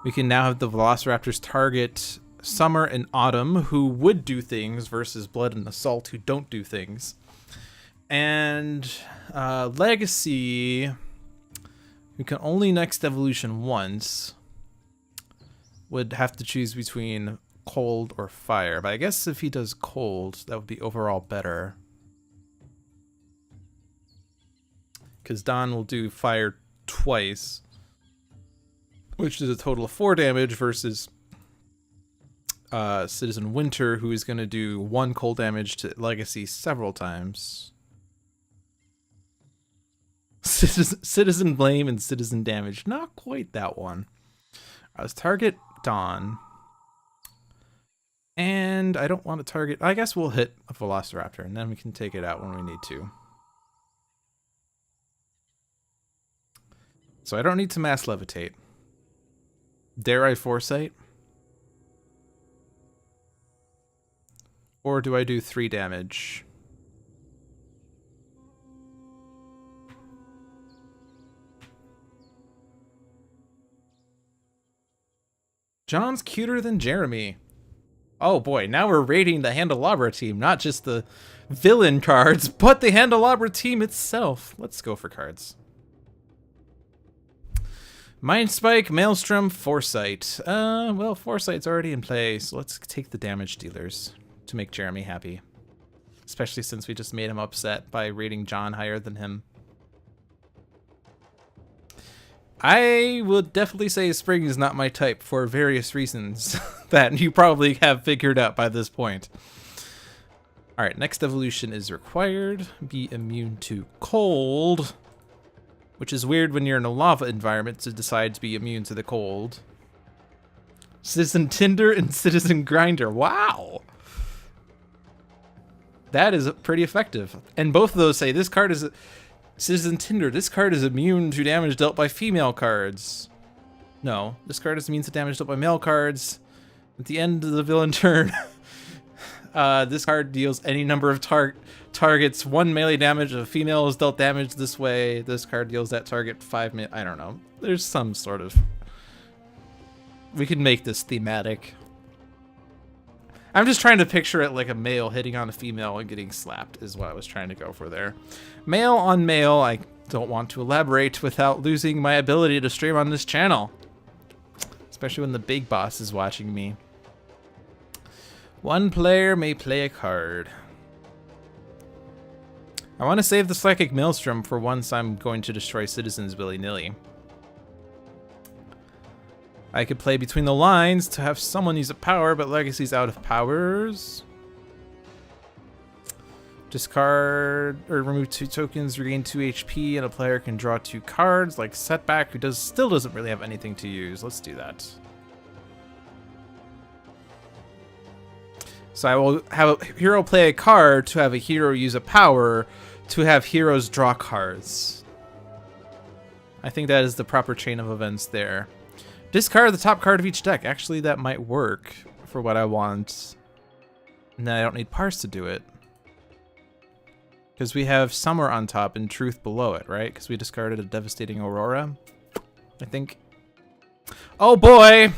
We can now have the Velociraptors target Summer and Autumn, who would do things, versus Blood and Assault, who don't do things. And Legacy, who can only next evolution once, would have to choose between Cold or Fire. But I guess if he does Cold, that would be overall better. Because Dawn will do Fire twice, which is a total of 4 damage, versus Citizen Winter, who is going to do 1 cold damage to Legacy several times. Citizen Blame and Citizen Damage. Not quite that one. Let's target Dawn. And I don't want to target... I guess we'll hit a Velociraptor, and then we can take it out when we need to. So I don't need to Mass Levitate. Dare I Foresight? Or do I do 3 damage? John's cuter than Jeremy. Oh boy, now we're rating the Handelabra team, not just the villain cards, but the Handelabra team itself. Let's go for cards. Mind Spike, Maelstrom, Foresight. Well, Foresight's already in play, so let's take the damage dealers to make Jeremy happy. Especially since we just made him upset by rating John higher than him. I would definitely say Spring is not my type for various reasons that you probably have figured out by this point. Alright, next evolution is required. Be immune to cold. Which is weird when you're in a lava environment to decide to be immune to the cold. Citizen Tinder and Citizen Grinder. Wow! That is pretty effective. And both of those say this card is... Citizen Tinder, this card is immune to damage dealt by female cards. No, this card is immune to damage dealt by male cards. At the end of the villain turn, this card deals any number of targets 1 melee damage. If a female is dealt damage this way, this card deals that target 5 melee. I don't know. There's some sort of... We could make this thematic. I'm just trying to picture it like a male hitting on a female and getting slapped is what I was trying to go for there. Male on male, I don't want to elaborate without losing my ability to stream on this channel. Especially when the big boss is watching me. One player may play a card. I want to save the Psychic Maelstrom for once I'm going to destroy citizens willy-nilly. I could play Between the Lines to have someone use a power, but Legacy's out of powers. Discard or remove 2 tokens, regain 2 HP, and a player can draw 2 cards, like Setback, who still doesn't really have anything to use. Let's do that. So I will have a hero play a card to have a hero use a power to have heroes draw cards. I think that is the proper chain of events there. Discard the top card of each deck. Actually, that might work for what I want. And then I don't need Parse to do it. Because we have Summer on top and Truth below it, right? Because we discarded a Devastating Aurora, I think. Oh boy!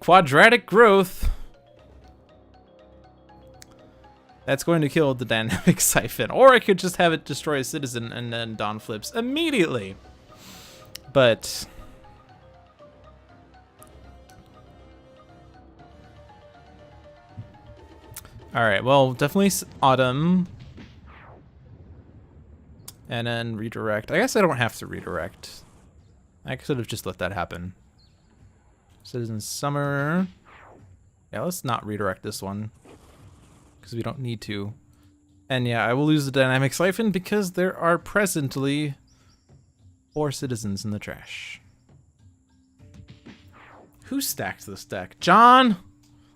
Quadratic Growth. That's going to kill the Dynamic Siphon. Or I could just have it destroy a citizen and then Dawn flips immediately. But... Alright, well, definitely Autumn. And then redirect. I guess I don't have to redirect. I could have just let that happen. Citizen Summer. Yeah, let's not redirect this one. Because we don't need to. And yeah, I will lose the Dynamic Siphon because there are presently 4 citizens in the trash. Who stacked this deck? John!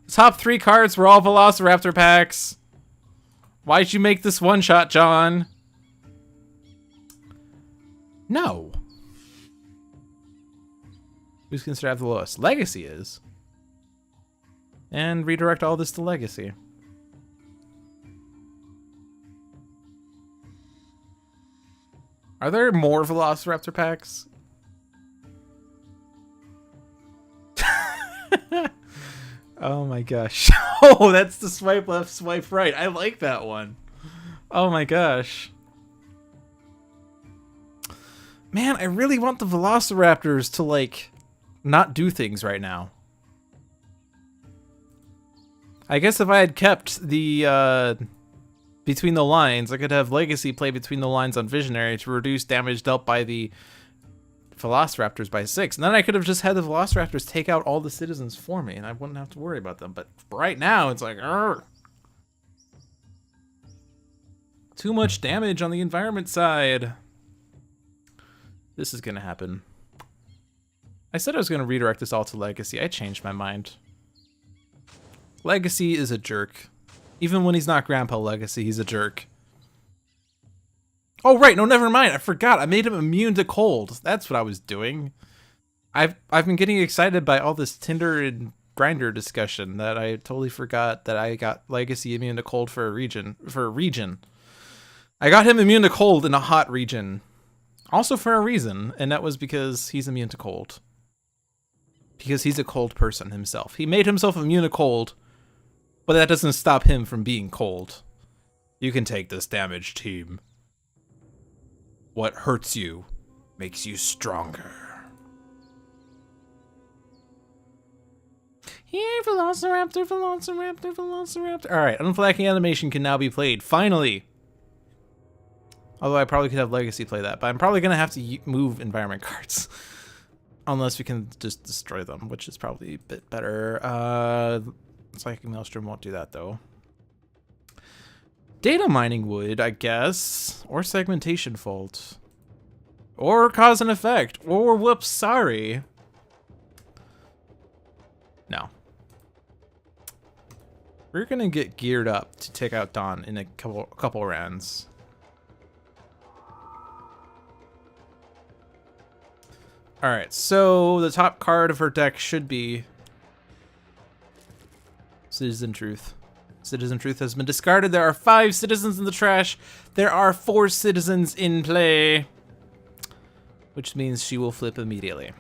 The top 3 cards were all Velociraptor packs. Why'd you make this one shot, John? No. Who's considered to have the lowest? Legacy is. And redirect all this to Legacy. Are there more Velociraptor packs? Oh my gosh. Oh, that's the swipe left, swipe right. I like that one. Oh my gosh. Man, I really want the Velociraptors to, like, not do things right now. I guess if I had kept the, Between the Lines, I could have Legacy play Between the Lines on Visionary to reduce damage dealt by the Velociraptors by 6. And then I could have just had the Velociraptors take out all the citizens for me, and I wouldn't have to worry about them. But right now, it's like, Argh. Too much damage on the environment side. This is going to happen. I said I was going to redirect this all to Legacy. I changed my mind. Legacy is a jerk. Even when he's not Grandpa Legacy, he's a jerk. Oh, right. No, never mind. I forgot. I made him immune to cold. That's what I was doing. I've been getting excited by all this Tinder and Grinder discussion that I totally forgot that I got Legacy immune to cold for a region. I got him immune to cold in a hot region. Also for a reason, and that was because he's immune to cold. because he's a cold person himself. He made himself immune to cold, but that doesn't stop him from being cold. You can take this damage, team. What hurts you makes you stronger. Here, Velociraptor, Velociraptor, Velociraptor. Alright, unflagging animation can now be played. Finally! Although I probably could have Legacy play that, but I'm probably going to have to move environment cards. Unless we can just destroy them, which is probably a bit better. Psychic Maelstrom won't do that, though. Data mining would, I guess. Or segmentation fault. Or cause and effect. Or whoops, sorry. No. We're gonna get geared up to take out Dawn in a couple rounds. Alright, so the top card of her deck should be Citizen Truth. Citizen Truth has been discarded. There are 5 citizens in the trash. There are 4 citizens in play. Which means she will flip immediately.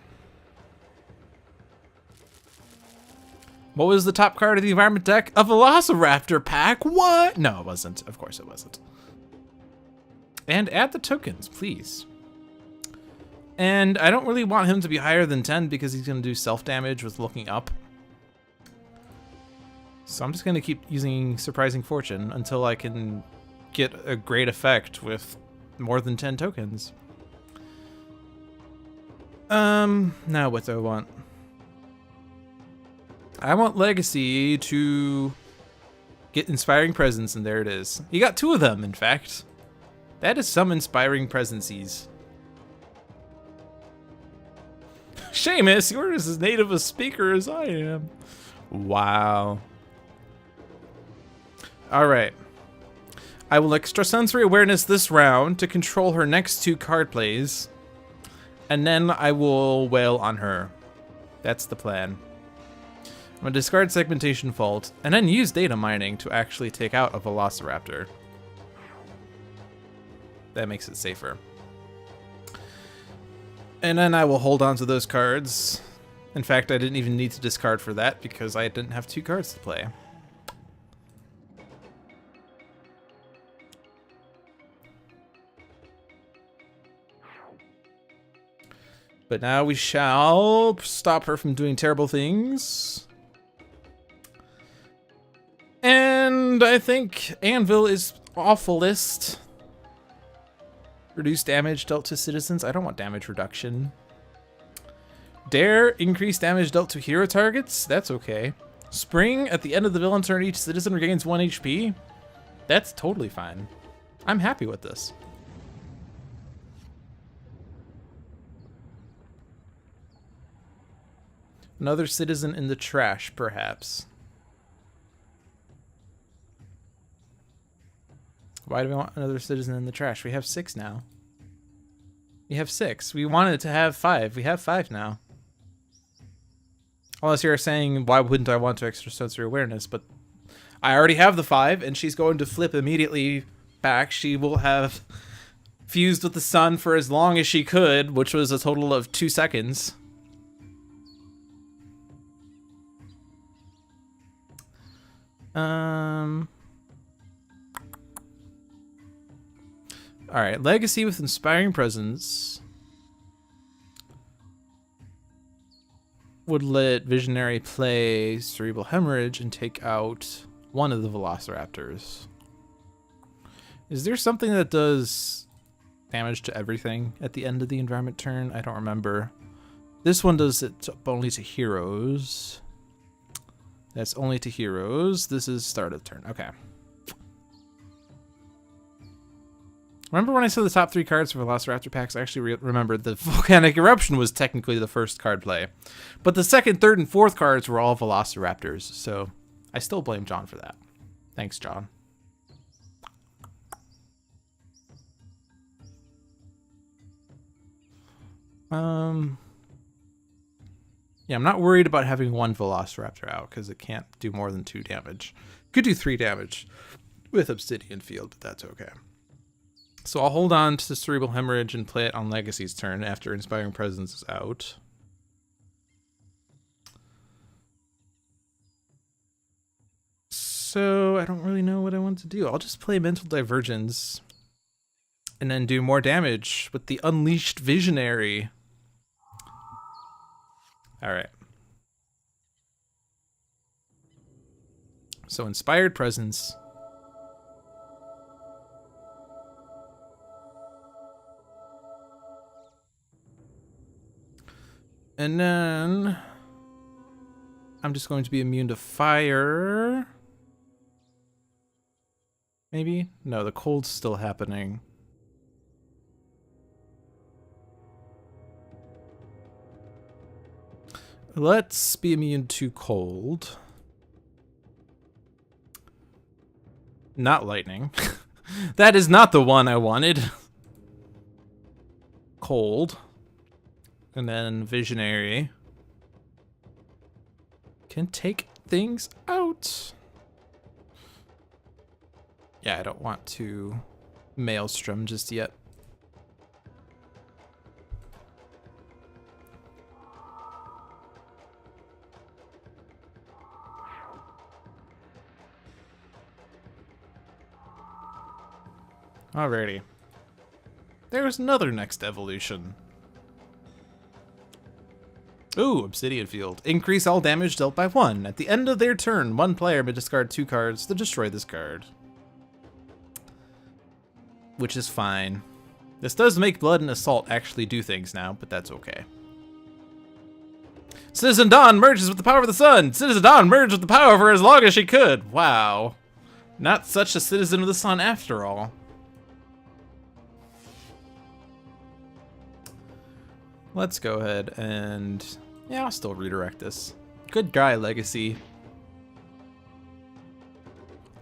What was the top card of the environment deck? A Velociraptor pack? What? No, it wasn't. Of course it wasn't. And add the tokens, please. And I don't really want him to be higher than 10 because he's going to do self-damage with looking up. So I'm just going to keep using Surprising Fortune until I can get a great effect with more than 10 tokens. Now what do I want? I want Legacy to get Inspiring Presence, and there it is. You got 2 of them, in fact. That is some Inspiring Presences. Seamus, you're as native a speaker as I am. Wow. Alright. I will Extrasensory Awareness this round to control her next 2 card plays. And then I will wail on her. That's the plan. I'm going to discard Segmentation Fault, and then use Data Mining to actually take out a Velociraptor. That makes it safer. And then I will hold on to those cards. In fact, I didn't even need to discard for that because I didn't have 2 cards to play. But now we shall stop her from doing terrible things. And I think Anvil is awfulest. Reduce damage dealt to citizens. I don't want damage reduction. Dare, increase damage dealt to hero targets. That's okay. Spring, at the end of the villain turn, each citizen regains 1 HP. That's totally fine. I'm happy with this. Another citizen in the trash, perhaps. Why do we want another citizen in the trash? We have 6 now. We have 6. We wanted to have 5. We have 5 now. Unless you're saying, why wouldn't I want to Extrasensory Awareness? But I already have the 5, and she's going to flip immediately back. She will have fused with the sun for as long as she could, which was a total of 2 seconds. Alright, Legacy with Inspiring Presence would let Visionary play Cerebral Hemorrhage and take out one of the Velociraptors. Is there something that does damage to everything at the end of the environment turn? I don't remember. This one does it only to heroes. That's only to heroes. This is start of turn. Okay. Remember when I said the top 3 cards for Velociraptor packs? I actually remembered the Volcanic Eruption was technically the first card play. But the second, third, and fourth cards were all Velociraptors. So I still blame John for that. Thanks, John. Yeah, I'm not worried about having 1 Velociraptor out because it can't do more than 2 damage. Could do 3 damage with Obsidian Field, but that's okay. So I'll hold on to Cerebral Hemorrhage and play it on Legacy's turn after Inspiring Presence is out. So I don't really know what I want to do. I'll just play Mental Divergence and then do more damage with the Unleashed Visionary. All right. So Inspired Presence. And then I'm just going to be immune to fire. Maybe? No, the cold's still happening. Let's be immune to cold. Not lightning. That is not the one I wanted. Cold. And then Visionary. Can take things out. Yeah, I don't want to Maelstrom just yet. Alrighty. There's another next evolution. Ooh, Obsidian Field. Increase all damage dealt by 1. At the end of their turn, one player may discard 2 cards to destroy this card. Which is fine. This does make Blood and Assault actually do things now, but that's okay. Citizen Dawn merges with the power of the sun. Citizen Dawn merged with the power for as long as she could. Wow. Not such a Citizen of the Sun after all. Let's go ahead and... yeah, I'll still redirect this. Good guy, Legacy.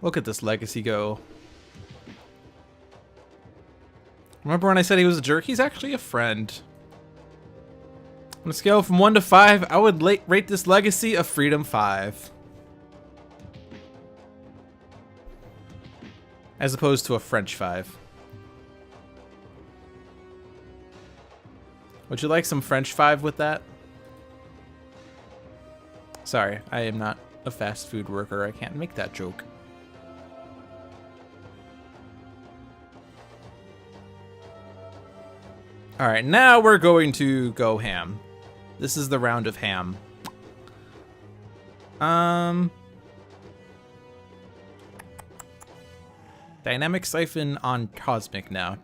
Look at this Legacy go. Remember when I said he was a jerk? He's actually a friend. On a scale from 1 to 5, I would rate this Legacy a Freedom 5. As opposed to a French 5. Would you like some French 5 with that? Sorry, I am not a fast food worker. I can't make that joke. Alright, now we're going to go ham. This is the round of ham. Dynamic Siphon on Cosmic now.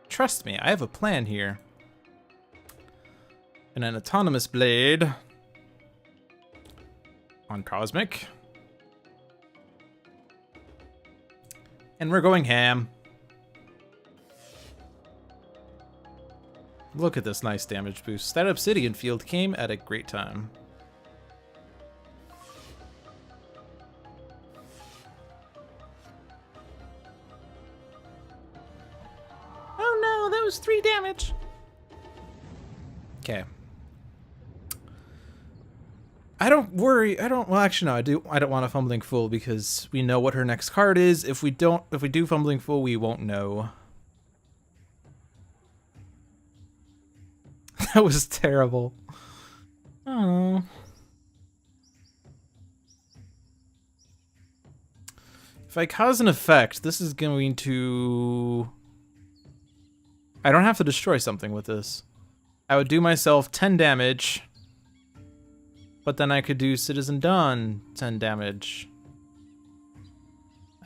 Trust me, I have a plan here. And an Autonomous Blade on Cosmic. And we're going ham. Look at this nice damage boost. That Obsidian Field came at a great time. Oh no, that was 3 damage. Okay. I don't worry. Well, actually, no. I don't want a Fumbling Fool because we know what her next card is. If we do Fumbling Fool, we won't know. That was terrible. Oh. If I cause an effect, this is going to... I don't have to destroy something with this. I would do myself 10 damage. But then I could do Citizen Dawn 10 damage.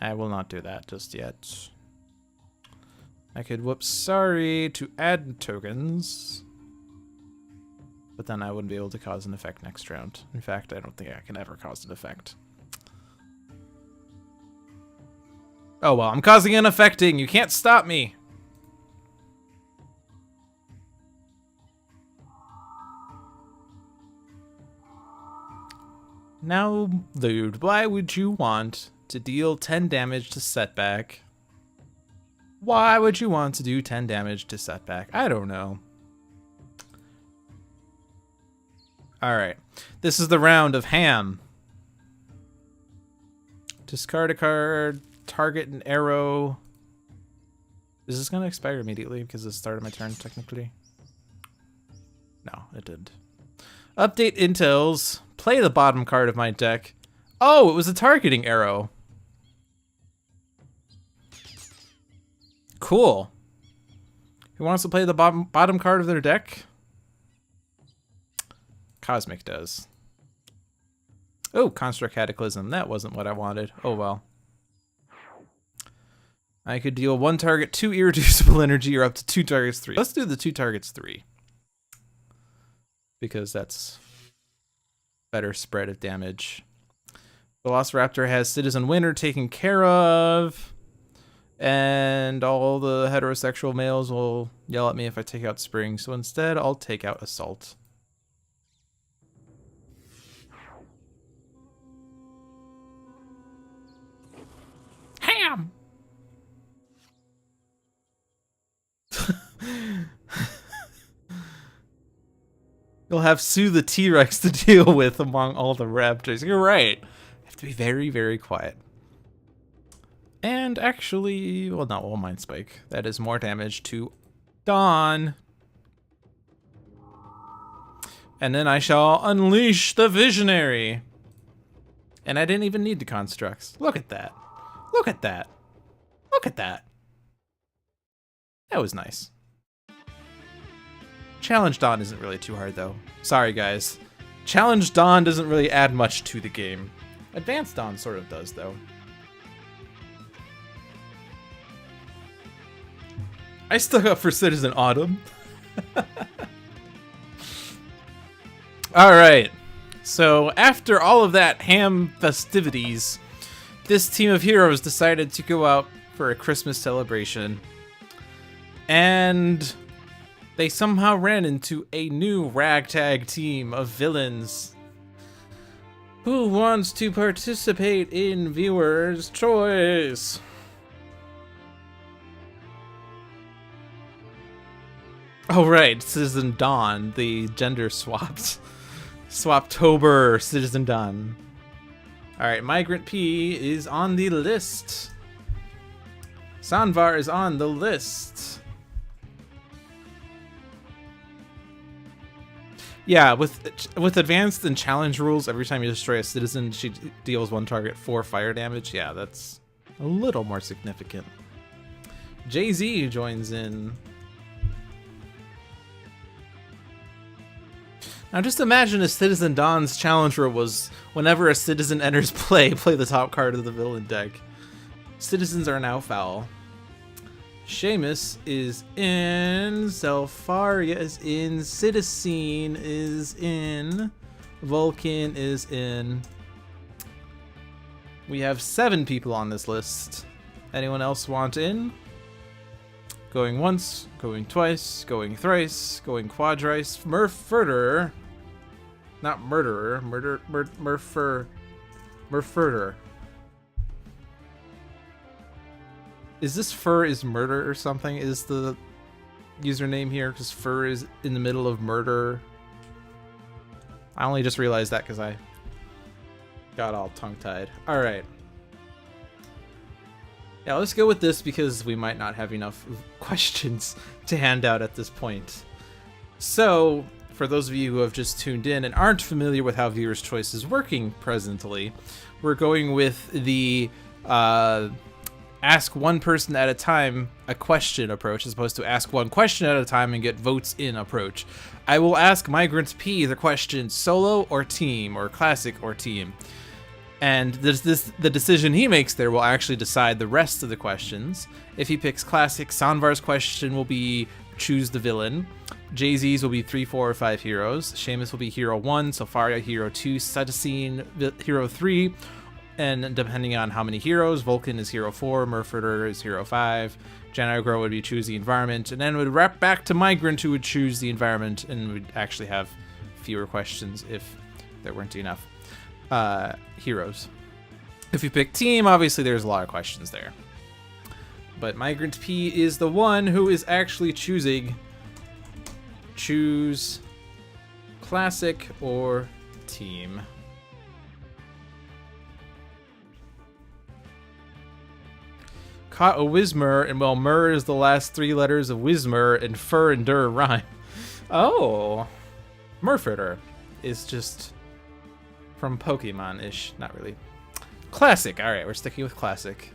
I will not do that just yet. I could whoops sorry to add tokens. But then I wouldn't be able to cause an effect next round. In fact, I don't think I can ever cause an effect. Oh well, I'm causing an affecting. You can't stop me. Now, dude, why would you want to deal 10 damage to Setback? Why would you want to do 10 damage to Setback? I don't know. Alright, this is the round of ham. Discard a card, target an arrow. Is this going to expire immediately because it started my turn, technically? No, it didn't. Update intels. Play the bottom card of my deck. Oh, it was a targeting arrow. Cool. Who wants to play the bottom card of their deck? Cosmic does. Oh, Construct Cataclysm. That wasn't what I wanted. Oh well. I could deal 1 target 2 irreducible energy or up to 2 targets 3. Let's do the 2 targets 3. Because that's better spread of damage. Velociraptor has Citizen Winter taken care of. And all the heterosexual males will yell at me if I take out Spring. So instead, I'll take out Assault. Ham! You'll have Sue the T-Rex to deal with among all the raptors. You're right. You have to be very, very quiet. And actually, well, not Wall Mind Spike. That is more damage to Dawn. And then I shall unleash the Visionary. And I didn't even need the constructs. Look at that. Look at that. Look at that. That was nice. Challenge Dawn isn't really too hard, though. Sorry, guys. Challenge Dawn doesn't really add much to the game. Advanced Dawn sort of does, though. I stuck up for Citizen Autumn. Alright. So, after all of that ham festivities, this team of heroes decided to go out for a Christmas celebration. And they somehow ran into a new ragtag team of villains. Who wants to participate in Viewer's Choice? Oh right, Citizen Dawn, the gender swapped. Swaptober Citizen Dawn. Alright, Migrant P is on the list. Sanvar is on the list. Yeah, with advanced and challenge rules, every time you destroy a citizen, she deals 1 target 4 fire damage. Yeah, that's a little more significant. Jay-Z joins in. Now just imagine if Citizen Dawn's challenge rule was whenever a citizen enters play the top card of the villain deck. Citizens are now foul. Seamus is in, Selfaria is in, Citizen is in, Vulcan is in. We have 7 people on this list. Anyone else want in? Going once, going twice, going thrice, going quadrice. Murfurder. Not murderer, Murfurder. Is this fur is murder or something? Is the username here? Because fur is in the middle of murder. I only just realized that because I got all tongue-tied. Alright. Yeah, let's go with this because we might not have enough questions to hand out at this point. So, for those of you who have just tuned in and aren't familiar with how Viewer's Choice is working presently, we're going with the ask one person at a time a question approach as opposed to ask one question at a time and get votes in approach. I will ask Migrant P the question solo or team or classic or team. And the decision he makes there will actually decide the rest of the questions. If he picks classic, Sanvar's question will be choose the villain. Jay-Z's will be 3, 4, or 5 heroes. Seamus will be hero 1, Selfaria hero 2, Citizen hero 3. And depending on how many heroes, Vulcan is hero 4, Murfurder is hero 5, Janagro would be choose the environment, and then it would wrap back to Migrant who would choose the environment, and would actually have fewer questions if there weren't enough heroes. If you pick team, obviously there's a lot of questions there. But Migrant P is the one who is actually choosing choose classic or team. Caught a Whismer, and well, Mur is the last 3 letters of Whismer, and Fur and Dur rhyme. Oh, Murfurder is just from Pokemon-ish, not really. Classic, alright, we're sticking with classic.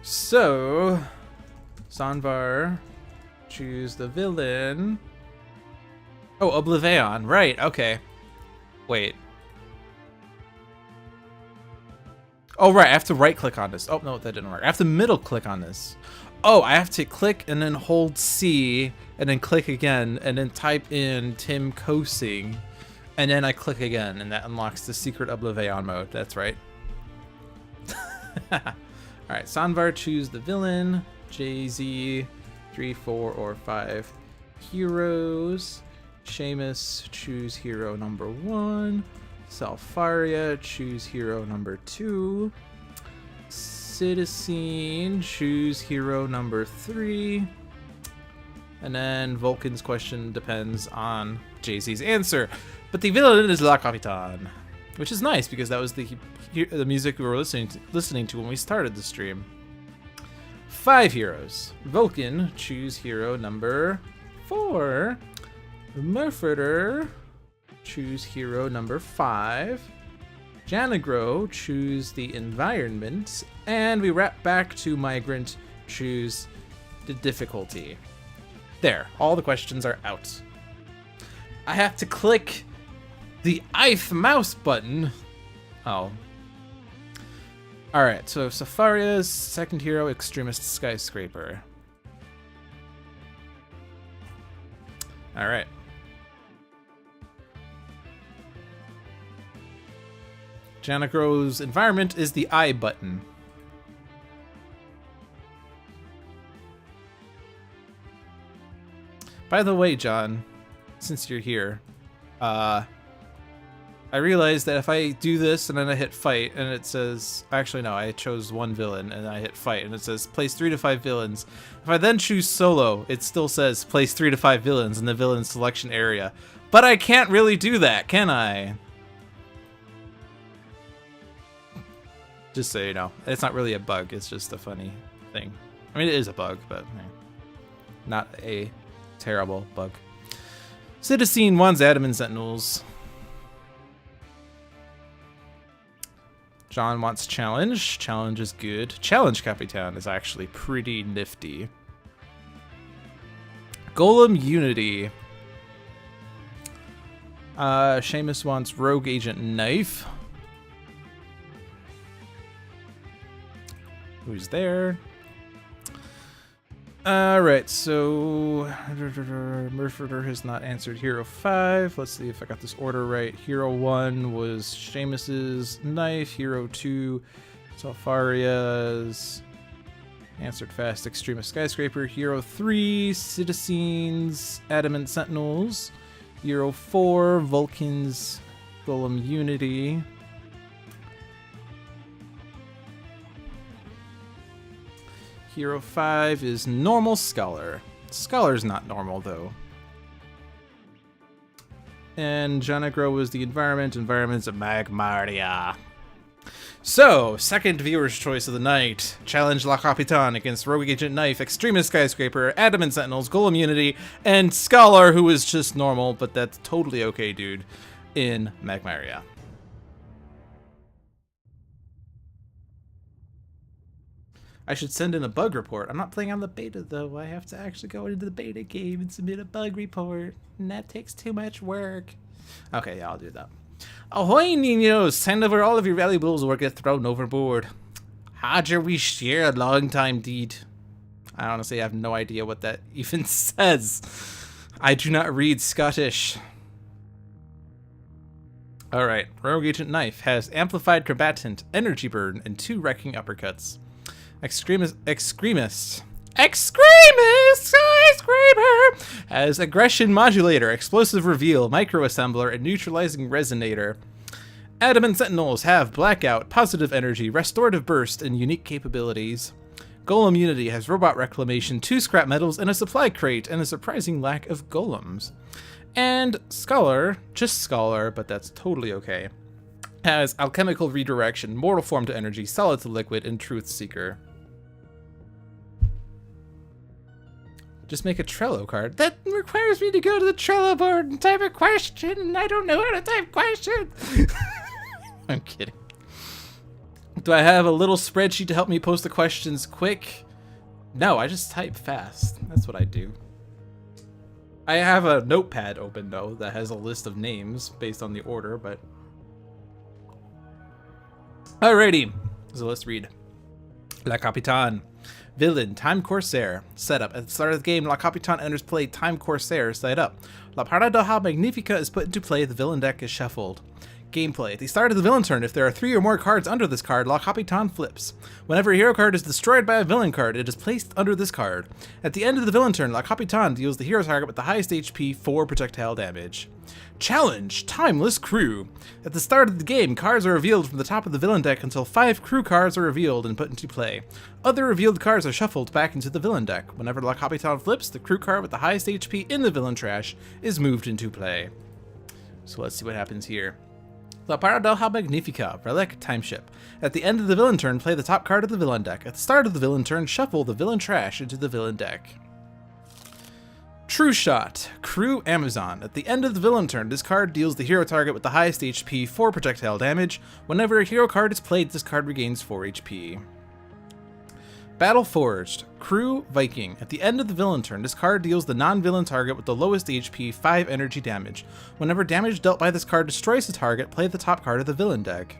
So, Sanvar, choose the villain. Oh, Oblivion, right, okay. Wait. Oh, right, I have to right-click on this. Oh, no, that didn't work. I have to middle-click on this. Oh, I have to click and then hold C, and then click again, and then type in Tim Kosing, and then I click again, and that unlocks the secret Oblivion mode. That's right. Alright, Sanvar, choose the villain. JZ, 3, 4, or 5 heroes. Seamus, choose hero number 1. Salfaria, choose hero number 2. Citizen, choose hero number 3. And then Vulcan's question depends on JZ's answer. But the villain is La Capitan, which is nice because that was the music we were listening to when we started the stream. 5 heroes. Vulcan, choose hero number 4. Murpherter, choose hero number 5. Janagro, choose the environment. And we wrap back to Migrant, choose the difficulty. There, all the questions are out. I have to click the K.N.Y.F.E mouse button. Oh. Alright, so Safaria's second hero, Extremist Skyscraper. Alright. Janagro's environment is the I button. By the way, John, since you're here, I realized that if I do this and then I hit fight and it says, actually no, I chose one villain and I hit fight and it says place 3 to 5 villains. If I then choose solo, it still says place 3 to 5 villains in the villain selection area. But I can't really do that, can I? Just so you know, it's not really a bug, it's just a funny thing. I mean, it is a bug, but not a terrible bug. Citizen wants Adamant Sentinels. John wants challenge. Challenge is good. Challenge Capitan is actually pretty nifty. Golem Unity. Seamus wants Rogue Agent K.N.Y.F.E. Who's there? Alright, so Murpherter has not answered Hero 5. Let's see if I got this order right. Hero 1 was Seamus's K.N.Y.F.E. Hero 2, Salfaria's answered fast Extremist Skyscraper. Hero 3, Citizens Adamant Sentinels. Hero 4, Vulcan's Golem Unity. Hero 5 is normal Scholar. Scholar's not normal, though. And Janagro was the environment. Environment's a Magmaria. So, second viewer's choice of the night. Challenge La Capitan against Rogue Agent K.N.Y.F.E., Extremist Skyscraper, Adamant Sentinels, Golem Unity, and Scholar, who is just normal, but that's totally okay, dude, in Magmaria. I should send in a bug report. I'm not playing on the beta, though. I have to actually go into the beta game and submit a bug report, and that takes too much work. Okay, yeah, I'll do that. Ahoy, Ninos! Send over all of your valuables or get thrown overboard. Hadja we share a long time deed. I honestly have no idea what that even says. I do not read Scottish. Alright, Rogue Agent K.N.Y.F.E. has Amplified Combatant, Energy Burn, and 2 Wrecking Uppercuts. Extremist Skyscraper has Aggression Modulator, Explosive Reveal, Microassembler, and Neutralizing Resonator. Adamant Sentinels have Blackout, Positive Energy, Restorative Burst, and unique capabilities. Golem Unity has Robot Reclamation, 2 Scrap Metals, and a Supply Crate, and a surprising lack of golems. And Scholar, just Scholar, but that's totally okay, has Alchemical Redirection, Mortal Form to Energy, Solid to Liquid, and Truth Seeker. Just make a Trello card. That requires me to go to the Trello board and type a question, and I don't know how to type questions. I'm kidding. Do I have a little spreadsheet to help me post the questions quick? No, I just type fast. That's what I do. I have a notepad open, though, that has a list of names based on the order, but... Alrighty, so let's read. La Capitan. Villain, Time Corsair. Setup. At the start of the game, La Capitan enters play Time Corsair side up. La Paradoja Magnifica is put into play, the villain deck is shuffled. Gameplay. At the start of the villain turn, if there are 3 or more cards under this card, La Capitan flips. Whenever a hero card is destroyed by a villain card, it is placed under this card. At the end of the villain turn, La Capitan deals the hero target with the highest HP 4 projectile damage. Challenge, Timeless Crew. At the start of the game, cards are revealed from the top of the villain deck until 5 crew cards are revealed and put into play. Other revealed cards are shuffled back into the villain deck. Whenever La Capitan flips, the crew card with the highest HP in the villain trash is moved into play. So let's see what happens here. La Paradoja Magnifica, Relic, Timeship. At the end of the villain turn, play the top card of the villain deck. At the start of the villain turn, shuffle the villain trash into the villain deck. True Shot, Crew Amazon. At the end of the villain turn, this card deals the hero target with the highest HP 4 projectile damage. Whenever a hero card is played, this card regains 4 HP. Battle Forged, Crew Viking. At the end of the villain turn, this card deals the non-villain target with the lowest HP 5 energy damage. Whenever damage dealt by this card destroys the target, play the top card of the villain deck.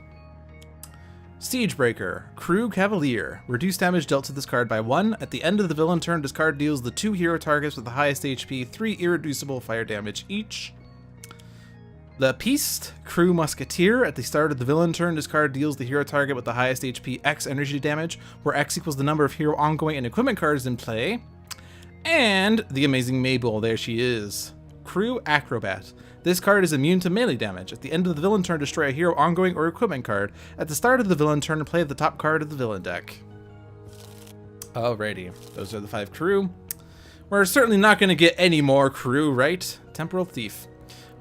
Siegebreaker, Crew Cavalier. Reduce damage dealt to this card by 1. At the end of the villain turn, this card deals the 2 hero targets with the highest HP 3 irreducible fire damage each. La Piste, Crew Musketeer. At the start of the villain turn, this card deals the hero target with the highest HP X energy damage, where X equals the number of hero ongoing and equipment cards in play. And the amazing Mabel, there she is. Crew Acrobat. This card is immune to melee damage. At the end of the villain turn, destroy a hero ongoing or equipment card. At the start of the villain turn, play the top card of the villain deck. Alrighty, those are the 5 crew. We're certainly not going to get any more crew, right? Temporal Thief.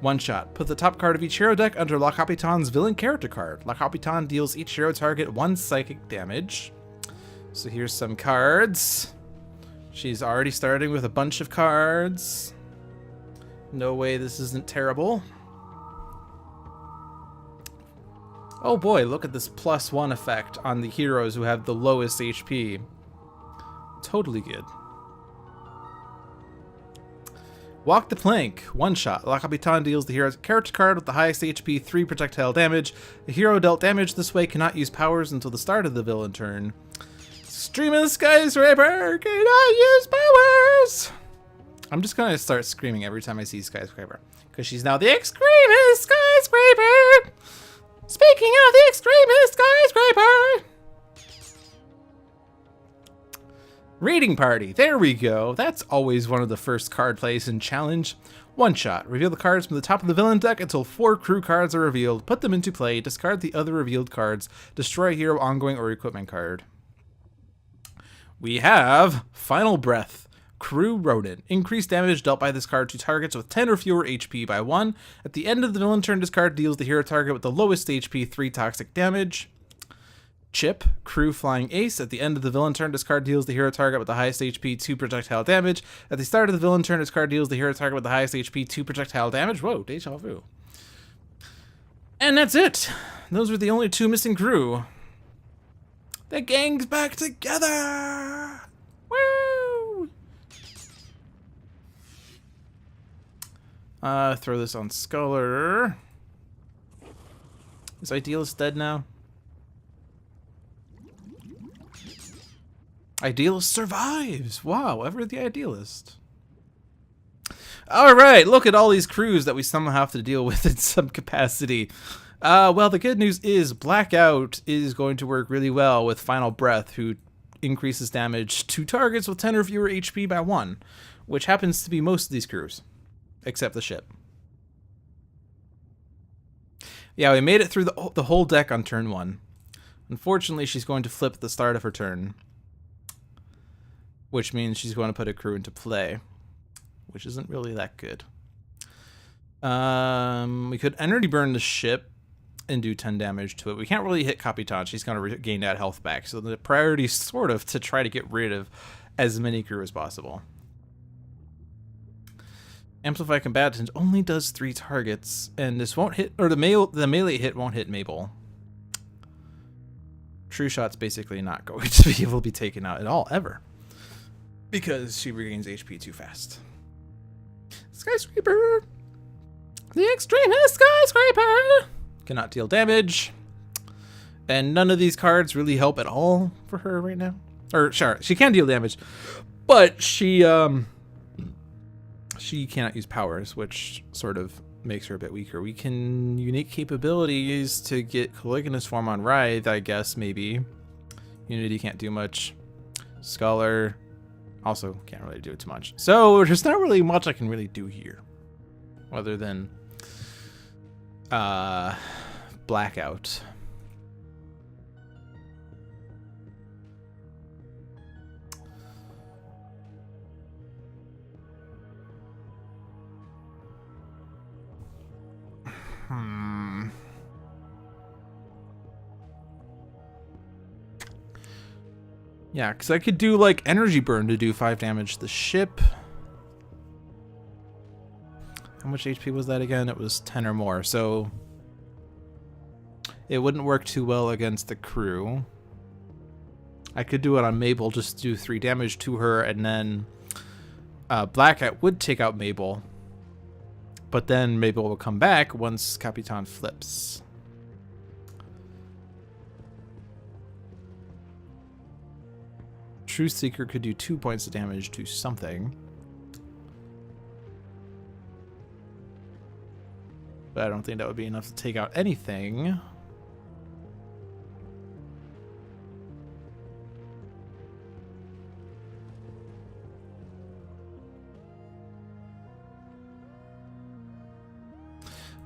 One shot. Put the top card of each hero deck under La Capitan's villain character card. La Capitan deals each hero target 1 psychic damage. So here's some cards. She's already starting with a bunch of cards. No way this isn't terrible. Oh boy, look at this +1 effect on the heroes who have the lowest HP. Totally good. Walk the Plank, one shot. La Capitan deals the hero's character card with the highest HP 3 projectile damage. The hero dealt damage this way cannot use powers until the start of the villain turn. Extremist Skyscraper cannot use powers! I'm just gonna start screaming every time I see Skyscraper, because she's now the Extremist Skyscraper! Speaking of the Extremist Skyscraper! Raiding Party, there we go. That's always one of the first card plays in Challenge. One shot. Reveal the cards from the top of the villain deck until 4 crew cards are revealed. Put them into play. Discard the other revealed cards. Destroy a hero ongoing or equipment card. We have Final Breath. Crew Rodent. Increase damage dealt by this card to targets with 10 or fewer HP by 1. At the end of the villain turn, this card deals the hero target with the lowest HP 3 toxic damage. Chip, Crew Flying Ace. At the end of the villain turn, this card deals the hero target with the highest HP 2 projectile damage. At the start of the villain turn, this card deals the hero target with the highest HP 2 projectile damage. Whoa, deja vu. And that's it. Those were the only 2 missing crew. The gang's back together! Woo! Throw this on Scholar. Is Idealist dead now? Idealist survives! Wow, ever the Idealist. Alright, look at all these crews that we somehow have to deal with in some capacity. Well, the good news is Blackout is going to work really well with Final Breath, who increases damage to targets with 10 or fewer HP by 1, which happens to be most of these crews, except the ship. Yeah, we made it through the whole deck on turn 1. Unfortunately, she's going to flip at the start of her turn, which means she's going to put a crew into play, which isn't really that good. We could energy burn the ship and do 10 damage to it. We can't really hit Capitan. She's going to regain that health back. So the priority is sort of to try to get rid of as many crew as possible. Amplify Combatant only does 3 targets, and this won't hit, or the melee hit won't hit Mabel. True Shot's basically not going to be able to be taken out at all, ever. because she regains HP too fast. Skyscraper! The Extremist Skyscraper! Cannot deal damage. And none of these cards really help at all for her right now. Or, sure, she can deal damage, but she cannot use powers, which sort of makes her a bit weaker. We can unique capabilities to get K.N.Y.F.E on Writhe, I guess, maybe. Unity can't do much. Scholar also can't really do too much. So there's not really much I can really do here, other than Blackout. Yeah, because I could do like energy burn to do 5 damage to the ship. How much HP was that again? It was 10 or more, so it wouldn't work too well against the crew. I could do it on Mabel, just do 3 damage to her, and then Blackout would take out Mabel. But then Mabel will come back once Capitan flips. Truth Seeker could do 2 points of damage to something. But I don't think that would be enough to take out anything.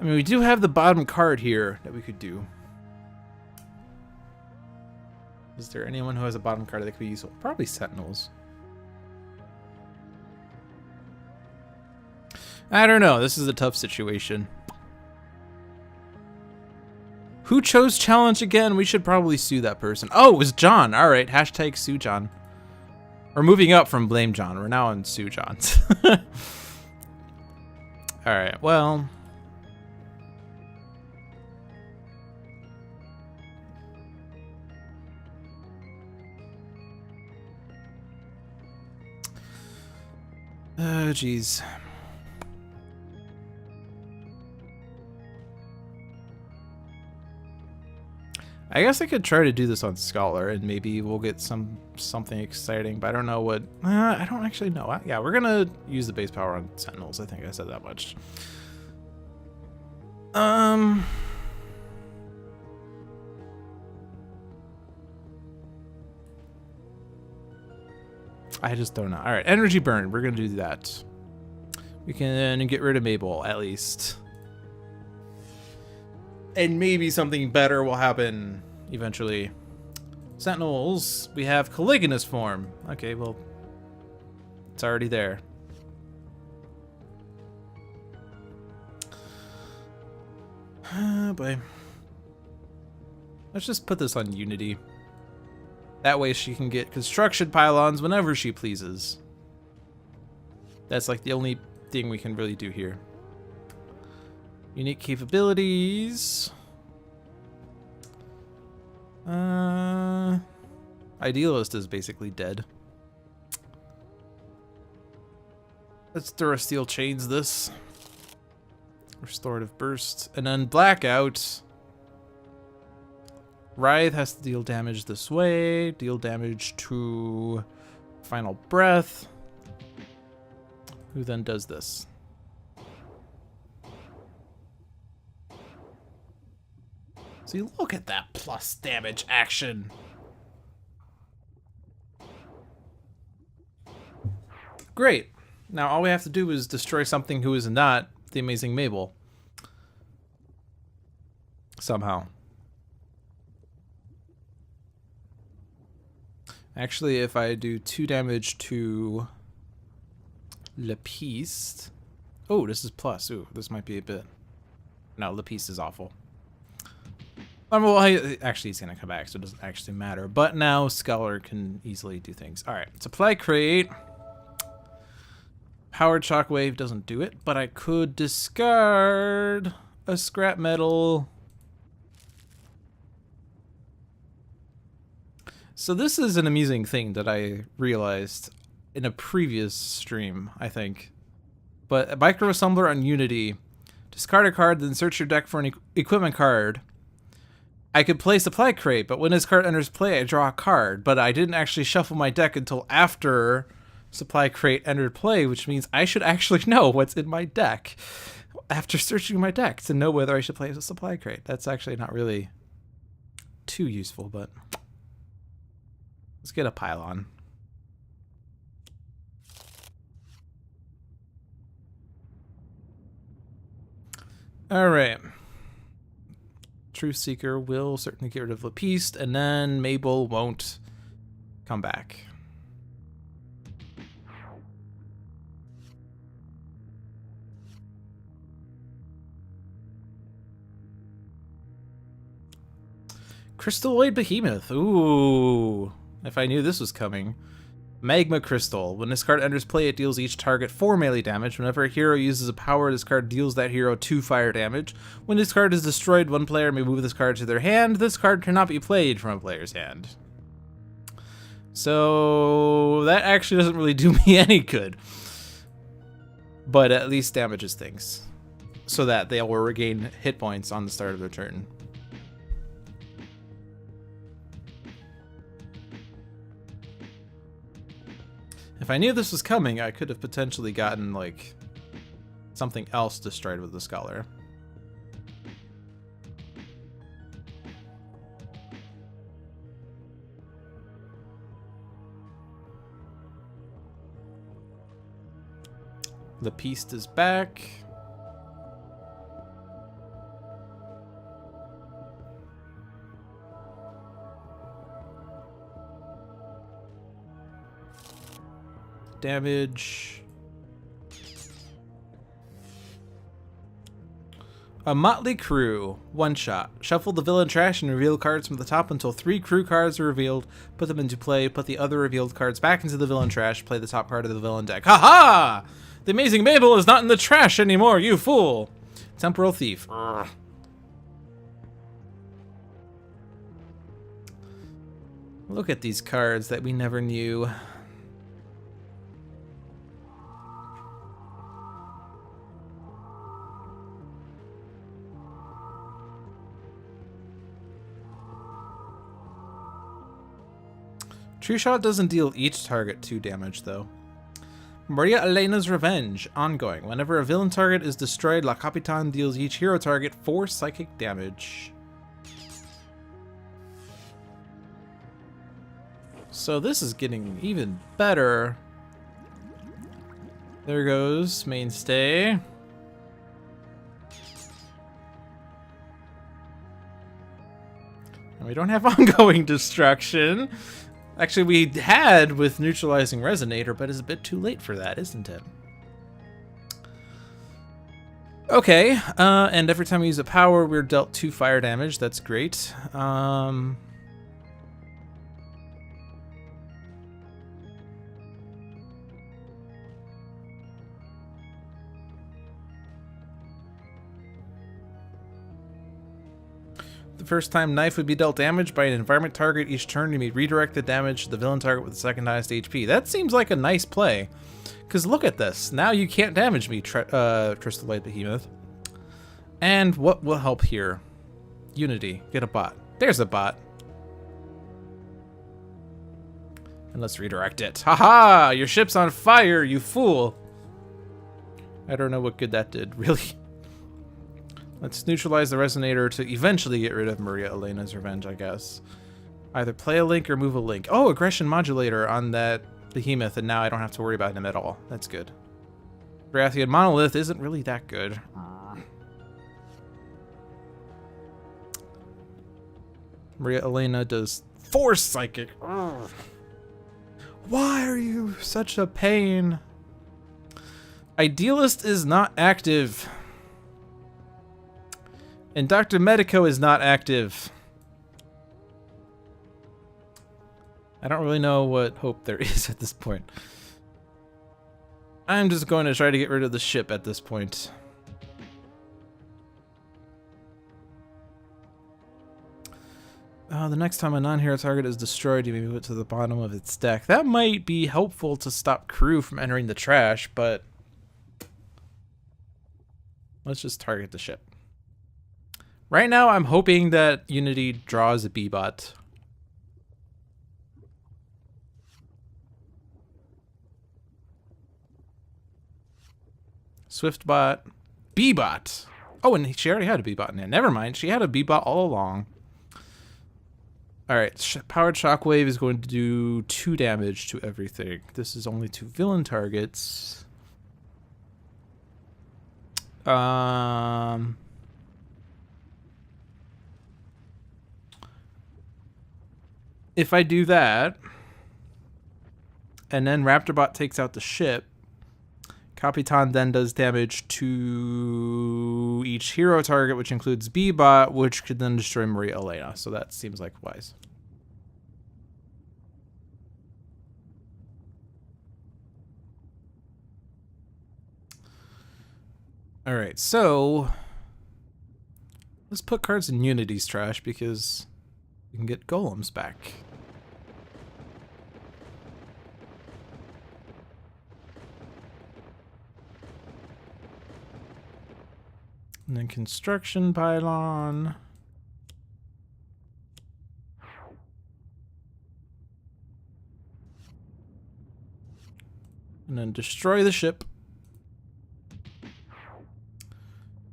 I mean, we do have the bottom card here that we could do. Is there anyone who has a bottom card that could be useful? Probably Sentinels. I don't know. This is a tough situation. Who chose challenge again? We should probably sue that person. Oh, it was John. All right. Hashtag sue John. We're moving up from blame John. We're now on sue John. All right. Well... oh, jeez. I guess I could try to do this on Scholar, and maybe we'll get something exciting, but I don't know what... I don't actually know. Yeah, we're gonna use the base power on Sentinels. I think I said that much. I just don't know. All right, energy burn. We're gonna do that. We can get rid of Mabel at least, and maybe something better will happen eventually. Sentinels. We have K.N.Y.F.E form. Okay, well, it's already there. Oh boy. Let's just put this on Unity. That way she can get construction pylons whenever she pleases. That's like the only thing we can really do here. Unique capabilities. Idealist is basically dead. Let's Durasteel Chains this. Restorative Burst. And then Blackout. Writhe has to deal damage this way. Deal damage to Final Breath. Who then does this? See, look at that plus damage action. Great. Now all we have to do is destroy something who is not the amazing Mabel. Somehow. Actually, if I do 2 damage to Lapiste... Oh, this is plus. Ooh, this might be a bit... No, Lapiste is awful. Well, actually, he's going to come back, so it doesn't actually matter. But now Scholar can easily do things. All right, Supply Crate. Powered Shockwave doesn't do it, but I could discard a Scrap Metal... So this is an amusing thing that I realized. in a previous stream, I think. But a micro assembler on Unity. Discard a card, then search your deck for an equipment card. I could play Supply Crate, but when this card enters play, I draw a card. But I didn't actually shuffle my deck until after Supply Crate entered play, which means I should actually know what's in my deck after searching my deck to know whether I should play as a Supply Crate. That's actually not really too useful, but let's get a pylon. All right. Truth Seeker will certainly get rid of Lapiste, and then Mabel won't come back. Crystalloid Behemoth. Ooh. If I knew this was coming. Magma Crystal. When this card enters play, it deals each target 4 melee damage. Whenever a hero uses a power, this card deals that hero 2 fire damage. When this card is destroyed, one player may move this card to their hand. This card cannot be played from a player's hand. So that actually doesn't really do me any good. But at least damages things. So that they will regain hit points on the start of their turn. If I knew this was coming, I could have potentially gotten, like, something else destroyed with the Scholar. The Beast is back. Damage. A Motley Crew. One shot. Shuffle the villain trash and reveal cards from the top until 3 crew cards are revealed. Put them into play. Put the other revealed cards back into the villain trash. Play the top card of the villain deck. Ha-ha! The Amazing Mabel is not in the trash anymore, you fool! Temporal Thief. Urgh. Look at these cards that we never knew. True Shot doesn't deal each target 2 damage, though. Maria Elena's Revenge. Ongoing. Whenever a villain target is destroyed, La Capitan deals each hero target 4 psychic damage. So this is getting even better. There goes Mainstay. And we don't have ongoing destruction. Actually, we had with Neutralizing Resonator, but it's a bit too late for that, isn't it? Okay, and every time we use a power, we're dealt 2 fire damage. That's great. The first time K.N.Y.F.E would be dealt damage by an environment target each turn, you may redirect the damage to the villain target with the second highest HP. That seems like a nice play. Because look at this. Now you can't damage me, Crystalloid Behemoth. And what will help here? Unity. Get a bot. There's a bot. And let's redirect it. Haha! Your ship's on fire, you fool! I don't know what good that did, really. Let's neutralize the Resonator to eventually get rid of Maria Elena's Revenge, I guess. Either play a link or move a link. Oh, Aggression Modulator on that Behemoth, and now I don't have to worry about him at all. That's good. Baratheon Monolith isn't really that good. Maria Elena does 4 Psychic. Why are you such a pain? Idealist is not active. And Dr. Medico is not active. I don't really know what hope there is at this point. I'm just going to try to get rid of the ship at this point. The next time a non-hero target is destroyed, you may move it to the bottom of its deck. That might be helpful to stop crew from entering the trash, but let's just target the ship. Right now, I'm hoping that Unity draws a B-bot. Swiftbot. B-bot. Oh, and she already had a B-bot in there. Never mind. She had a B-bot all along. Alright. Powered Shockwave is going to do 2 damage to everything. This is only 2 villain targets. If I do that, and then Raptorbot takes out the ship, Capitan then does damage to each hero target, which includes B-bot, which could then destroy Maria Elena. So that seems like wise. All right, so let's put cards in Unity's trash because we can get golems back. And then construction pylon. And then destroy the ship.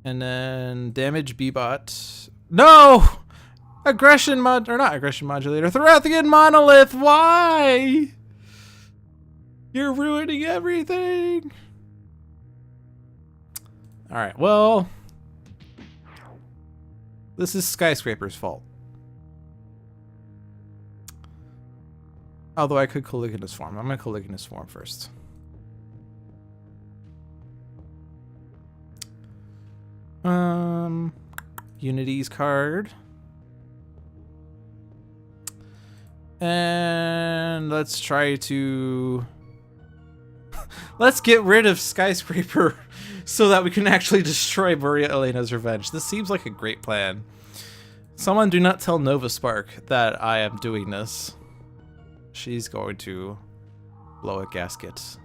And then damage B-bot. No! Aggression mod, or not aggression modulator. Thorathian monolith, why? You're ruining everything. Alright, well, this is Skyscraper's fault. Although I could Caligula's form. I'm gonna Caligula's form first. Unity's card. And let's try to let's get rid of Skyscraper so that we can actually destroy Maria Elena's revenge. This seems like a great plan. Someone do not tell Nova Spark that I am doing this. She's going to blow a gasket.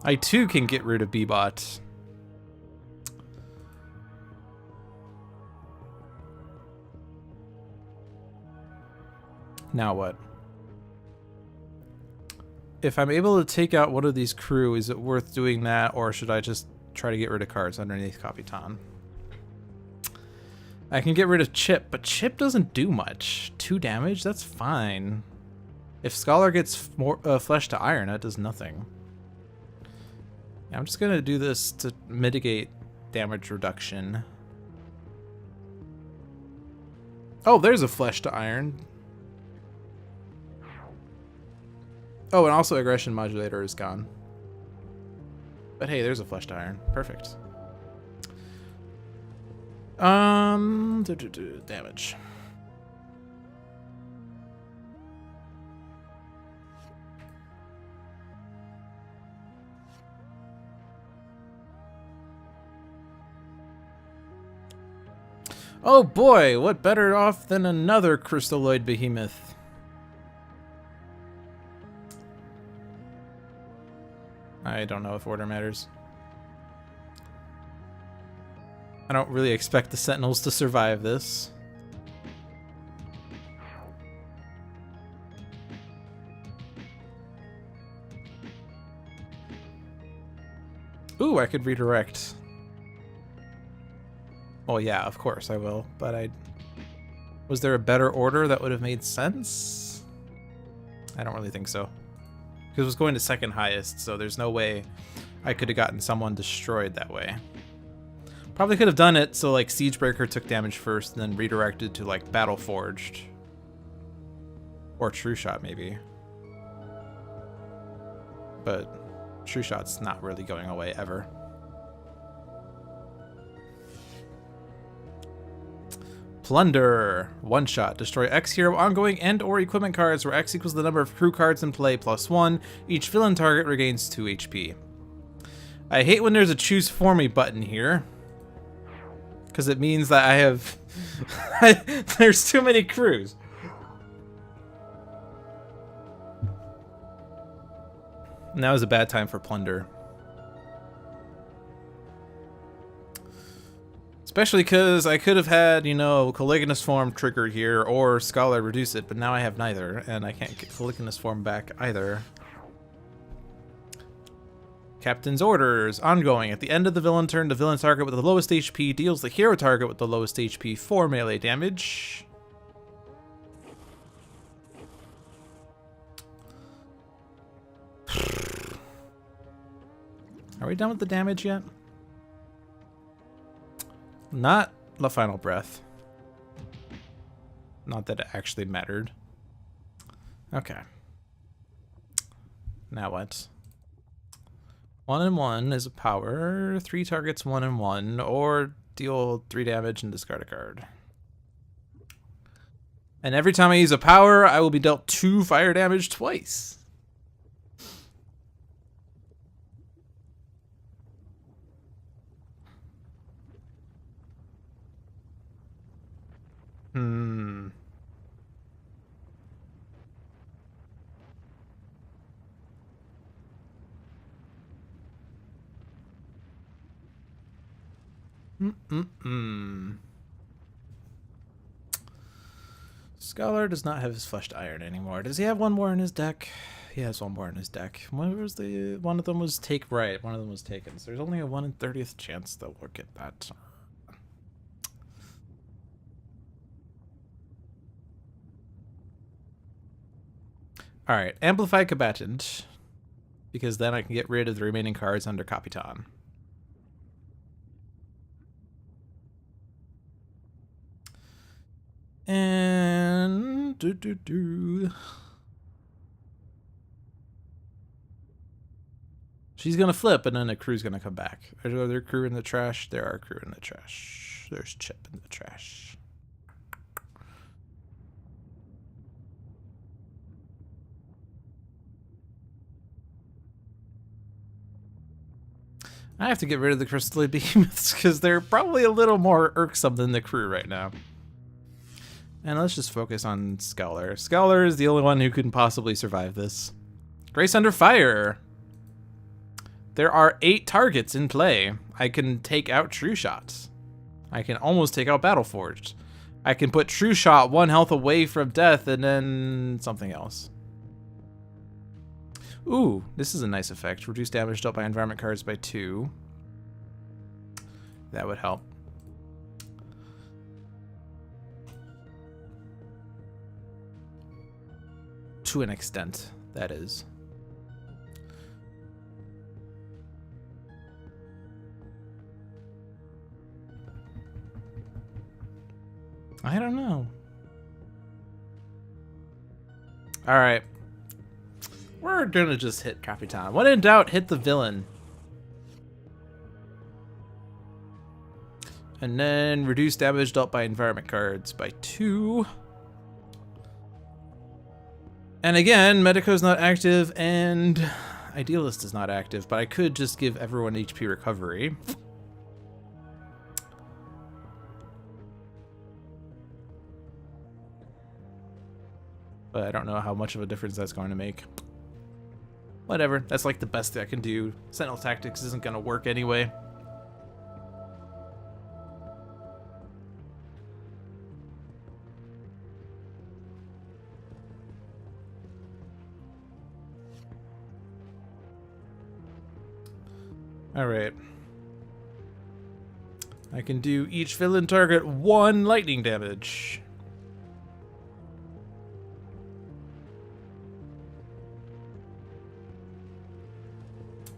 I too can get rid of B-bot. Now what? If I'm able to take out one of these crew, is it worth doing that, or should I just try to get rid of cards underneath Capitan? I can get rid of Chip, but Chip doesn't do much. 2 damage? That's fine. If Scholar gets more flesh to iron, that does nothing. I'm just gonna do this to mitigate damage reduction. Oh, there's a flesh to iron. Oh, and also aggression modulator is gone. But hey, there's a flesh to iron. Perfect. Damage. Oh boy, what better off than another crystalloid behemoth? I don't know if order matters. I don't really expect the Sentinels to survive this. Ooh, I could redirect. Well, yeah, of course I will, but was there a better order that would have made sense? I don't really think so. Because it was going to second highest, so there's no way I could have gotten someone destroyed that way. Probably could have done it so like Siegebreaker took damage first and then redirected to like Battle Forged. Or True Shot maybe. But True Shot's not really going away ever. Plunder. One shot. Destroy X hero ongoing and or equipment cards where X equals the number of crew cards in play plus 1. Each villain target regains 2 HP. I hate when there's a choose for me button here, because it means that I have there's too many crews. And that was a bad time for Plunder. Especially because I could have had, you know, Caligulous Form triggered here, or Scholar reduce it, but now I have neither, and I can't get Caligulous Form back either. Captain's orders. Ongoing. At the end of the villain turn, the villain target with the lowest HP deals the hero target with the lowest HP 4 melee damage. Are we done with the damage yet? Not the final breath. Not that it actually mattered. Okay. Now what? 1 and 1 is a power. 3 targets 1 and 1, or deal 3 damage and discard a card. And every time I use a power, I will be dealt 2 fire damage twice. Scholar does not have his Fleshed Iron anymore. Does he have one more in his deck? He has one more in his deck. One of them was take right. One of them was taken. So there's only a 1 in 30th chance that we'll get that. All right, amplify Combatant, because then I can get rid of the remaining cards under Capitan. And she's gonna flip, and then a crew's gonna come back. Are there crew in the trash? There are crew in the trash. There's Chip in the trash. I have to get rid of the crystalline behemoths because they're probably a little more irksome than the crew right now. And let's just focus on Scholar. Scholar is the only one who can possibly survive this. Grace Under Fire. There are 8 targets in play. I can take out True Shots. I can almost take out Battleforged. I can put True Shot 1 health away from death and then something else. Ooh, this is a nice effect. Reduce damage dealt by environment cards by 2. That would help. To an extent, that is. I don't know. All right. We're gonna just hit Capitan. When in doubt, hit the villain. And then reduce damage dealt by environment cards by 2. And again, Medico's not active and Idealist is not active, but I could just give everyone HP recovery. But I don't know how much of a difference that's going to make. Whatever, that's like the best I can do. Sentinel Tactics isn't gonna work anyway. Alright. I can do each villain target 1 lightning damage.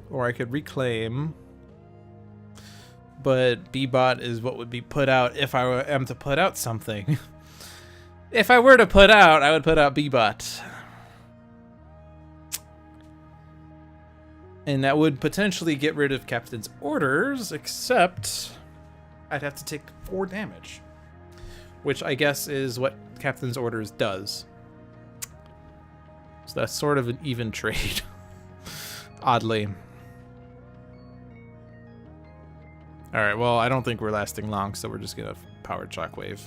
Or I could reclaim, but B-Bot is what would be put out if I am to put out something. If I were to put out, I would put out B-Bot. And that would potentially get rid of Captain's orders, except I'd have to take 4 damage. which I guess is what Captain's Orders does. So that's sort of an even trade, oddly. All right, well, I don't think we're lasting long, so we're just gonna power Shockwave.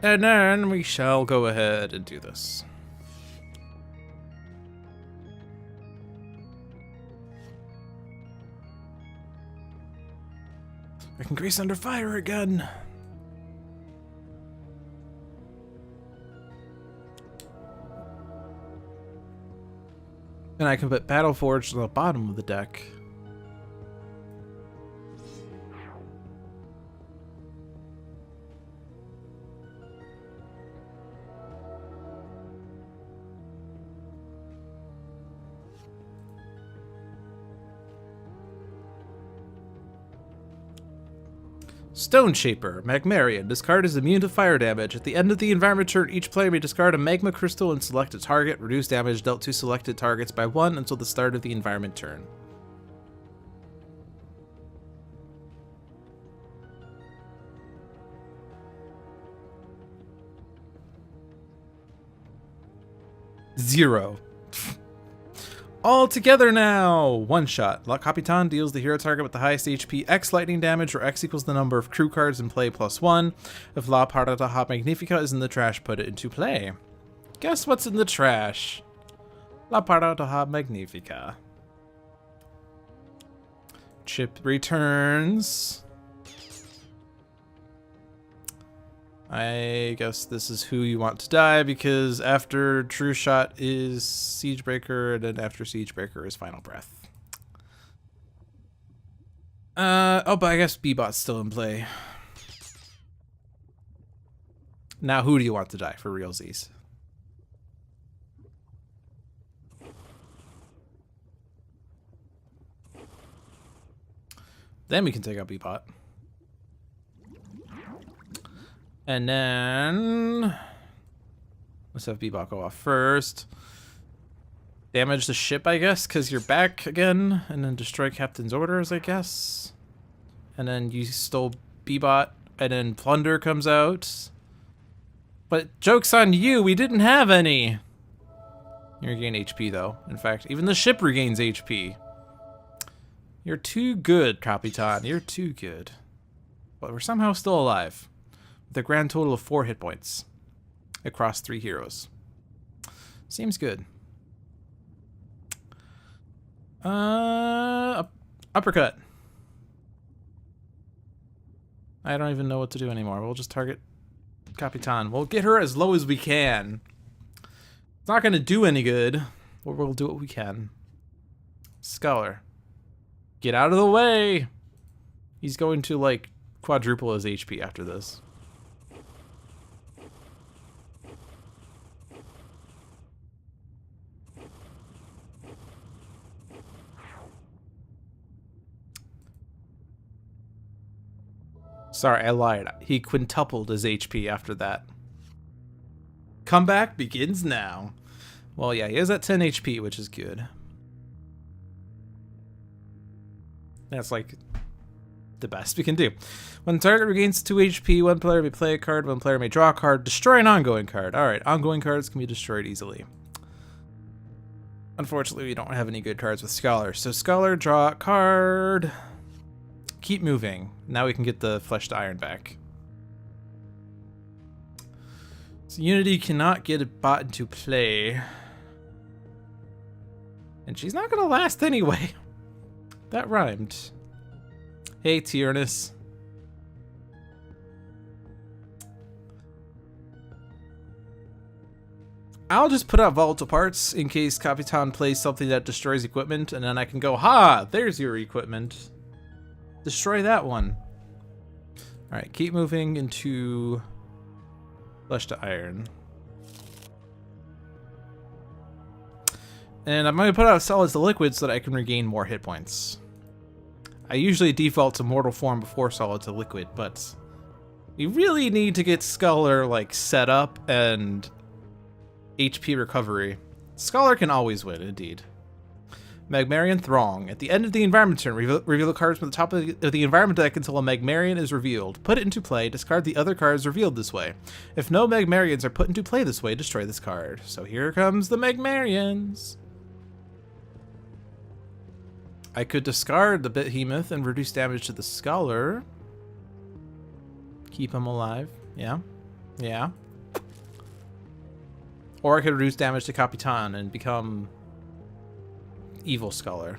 And then we shall go ahead and do this. I can grace under fire again. And I can put Battleforged on the bottom of the deck. Stone Shaper, Magmaria. This card is immune to fire damage. At the end of the environment turn, each player may discard a magma crystal and select a target. Reduce damage dealt to selected targets by 1 until the start of the environment turn. Zero. All together now! One shot. La Capitan deals the hero target with the highest HP X lightning damage, or X equals the number of crew cards in play plus 1. If La Parada Magnifica is in the trash, put it into play. Guess what's in the trash? La Parada Magnifica. Chip returns. I guess this is who you want to die, because after True Shot is Siegebreaker, and then after Siegebreaker is Final Breath. Oh, but I guess B-Bot's still in play. Now, who do you want to die for realsies? Then we can take out B-Bot. And then let's have B-Bot go off first. Damage the ship, I guess, because you're back again. And then destroy Captain's Orders, I guess. And then you stole B-Bot, and then Plunder comes out. But joke's on you, we didn't have any. You regain HP, though. In fact, even the ship regains HP. You're too good, Capitan. You're too good. But we're somehow still alive. With a grand total of 4 hit points across 3 heroes. Seems good. Uppercut. I don't even know what to do anymore. We'll just target Capitan. We'll get her as low as we can. It's not going to do any good, but we'll do what we can. Scholar. Get out of the way! He's going to, like, quadruple his HP after this. Sorry, I lied. He quintupled his HP after that. Comeback begins now. Well, yeah, he is at 10 HP, which is good. That's like the best we can do. When the target regains 2 HP, one player may play a card, one player may draw a card, destroy an ongoing card. Alright, ongoing cards can be destroyed easily. Unfortunately, we don't have any good cards with Scholar. So Scholar, draw a card. Keep moving. Now we can get the Flesh to Iron back. So Unity cannot get a bot into play. And she's not going to last anyway. That rhymed. Hey, Tyrannus. I'll just put out volatile parts in case Capitan plays something that destroys equipment, and then I can go, ha, there's your equipment. Destroy that one. Alright, keep moving into Flesh to Iron. And I'm going to put out Solids to Liquid so that I can regain more hit points. I usually default to Mortal Form before Solid to Liquid, but we really need to get Scholar like set up and HP recovery. Scholar can always win, indeed. Magmarian Throng. At the end of the environment turn, reveal the cards from the top of the environment deck until a Magmarian is revealed. Put it into play, discard the other cards revealed this way. If no Magmarians are put into play this way, destroy this card. So here comes the Magmarians. I could discard the Behemoth and reduce damage to the Scholar. Keep him alive. Yeah. Yeah. Or I could reduce damage to Capitan and become Evil Scholar.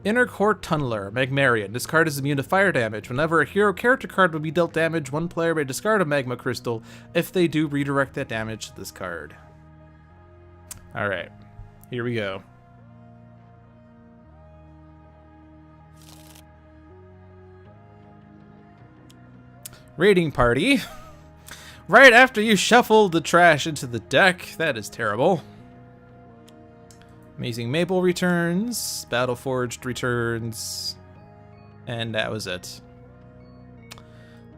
Inner Court Tunneler, Magmarian. This card is immune to fire damage. Whenever a hero character card would be dealt damage, one player may discard a Magma Crystal. If they do, redirect that damage to this card. Alright. Here we go. Raiding Party. Right after you shuffle the trash into the deck. That is terrible. Amazing Maple returns. Battleforged returns. And that was it.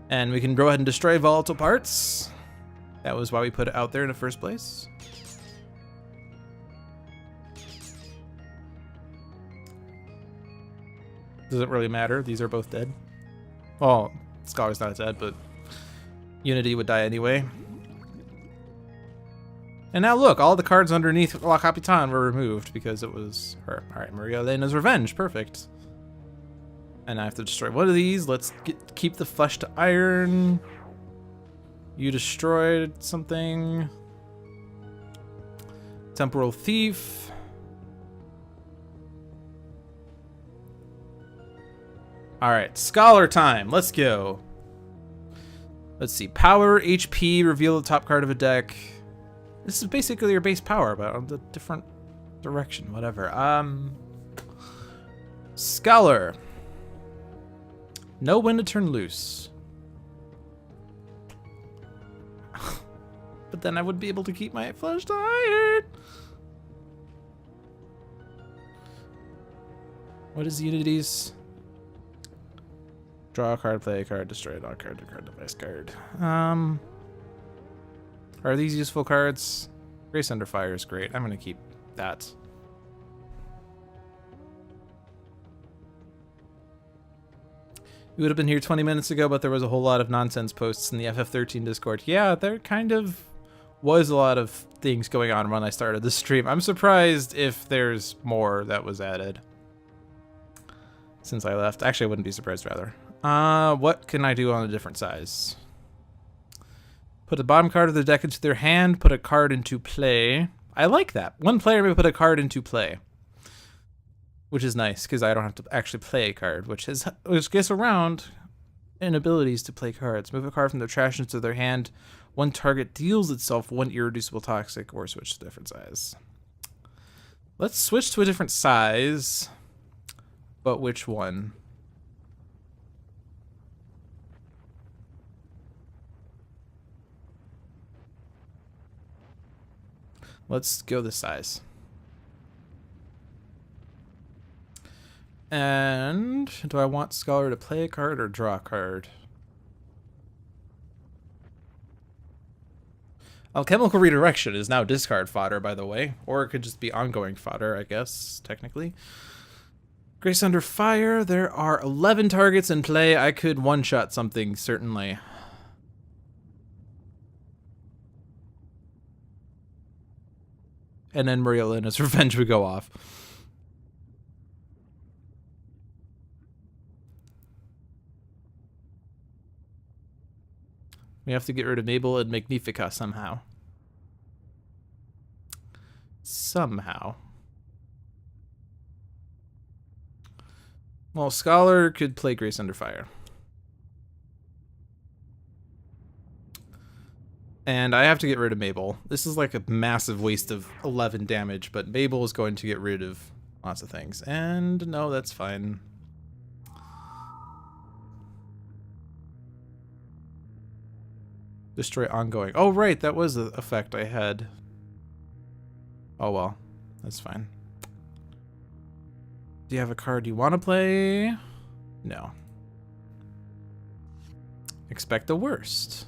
And we can go ahead and destroy volatile parts. That was why we put it out there in the first place. Doesn't really matter. These are both dead. Well, Scholar's not dead, but Unity would die anyway. And now look, all the cards underneath La Capitan were removed because it was her. Alright, Maria Elena's Revenge. Perfect. And I have to destroy one of these. Let's keep the Flesh to Iron. You destroyed something. Temporal Thief. Alright, Scholar time. Let's go. Let's see. Power, HP, reveal the top card of a deck. This is basically your base power, but on the different direction. Whatever. Scholar. Know when to turn loose. But then I would be able to keep my Flesh to Iron. What is Unity's? Draw a card, play a card, destroy a card, device card. Are these useful cards? Grace Under Fire is great. I'm going to keep that. You would have been here 20 minutes ago, but there was a whole lot of nonsense posts in the FF13 Discord. Yeah, there kind of was a lot of things going on when I started the stream. I'm surprised if there's more that was added since I left. Actually, I wouldn't be surprised, rather. What can I do on a different size? Put the bottom card of the deck into their hand, put a card into play. I like that. One player may put a card into play. Which is nice, because I don't have to actually play a card, which gets around inabilities to play cards. Move a card from their trash into their hand. One target deals itself one irreducible toxic, or switch to a different size. Let's switch to a different size. But which one? Let's go this size. And do I want Scholar to play a card or draw a card? Alchemical Redirection is now discard fodder, by the way. Or it could just be ongoing fodder, I guess, technically. Grace Under Fire. There are 11 targets in play. I could one-shot something, certainly. And then Maria Elena's Revenge would go off. We have to get rid of Mabel and Magnifica somehow. Somehow. Well, Scholar could play Grace Under Fire. And I have to get rid of Mabel. This is like a massive waste of 11 damage, but Mabel is going to get rid of lots of things. And no, that's fine. Destroy ongoing. Oh, right, that was the effect I had. Oh, well, that's fine. Do you have a card you want to play? No. Expect the worst.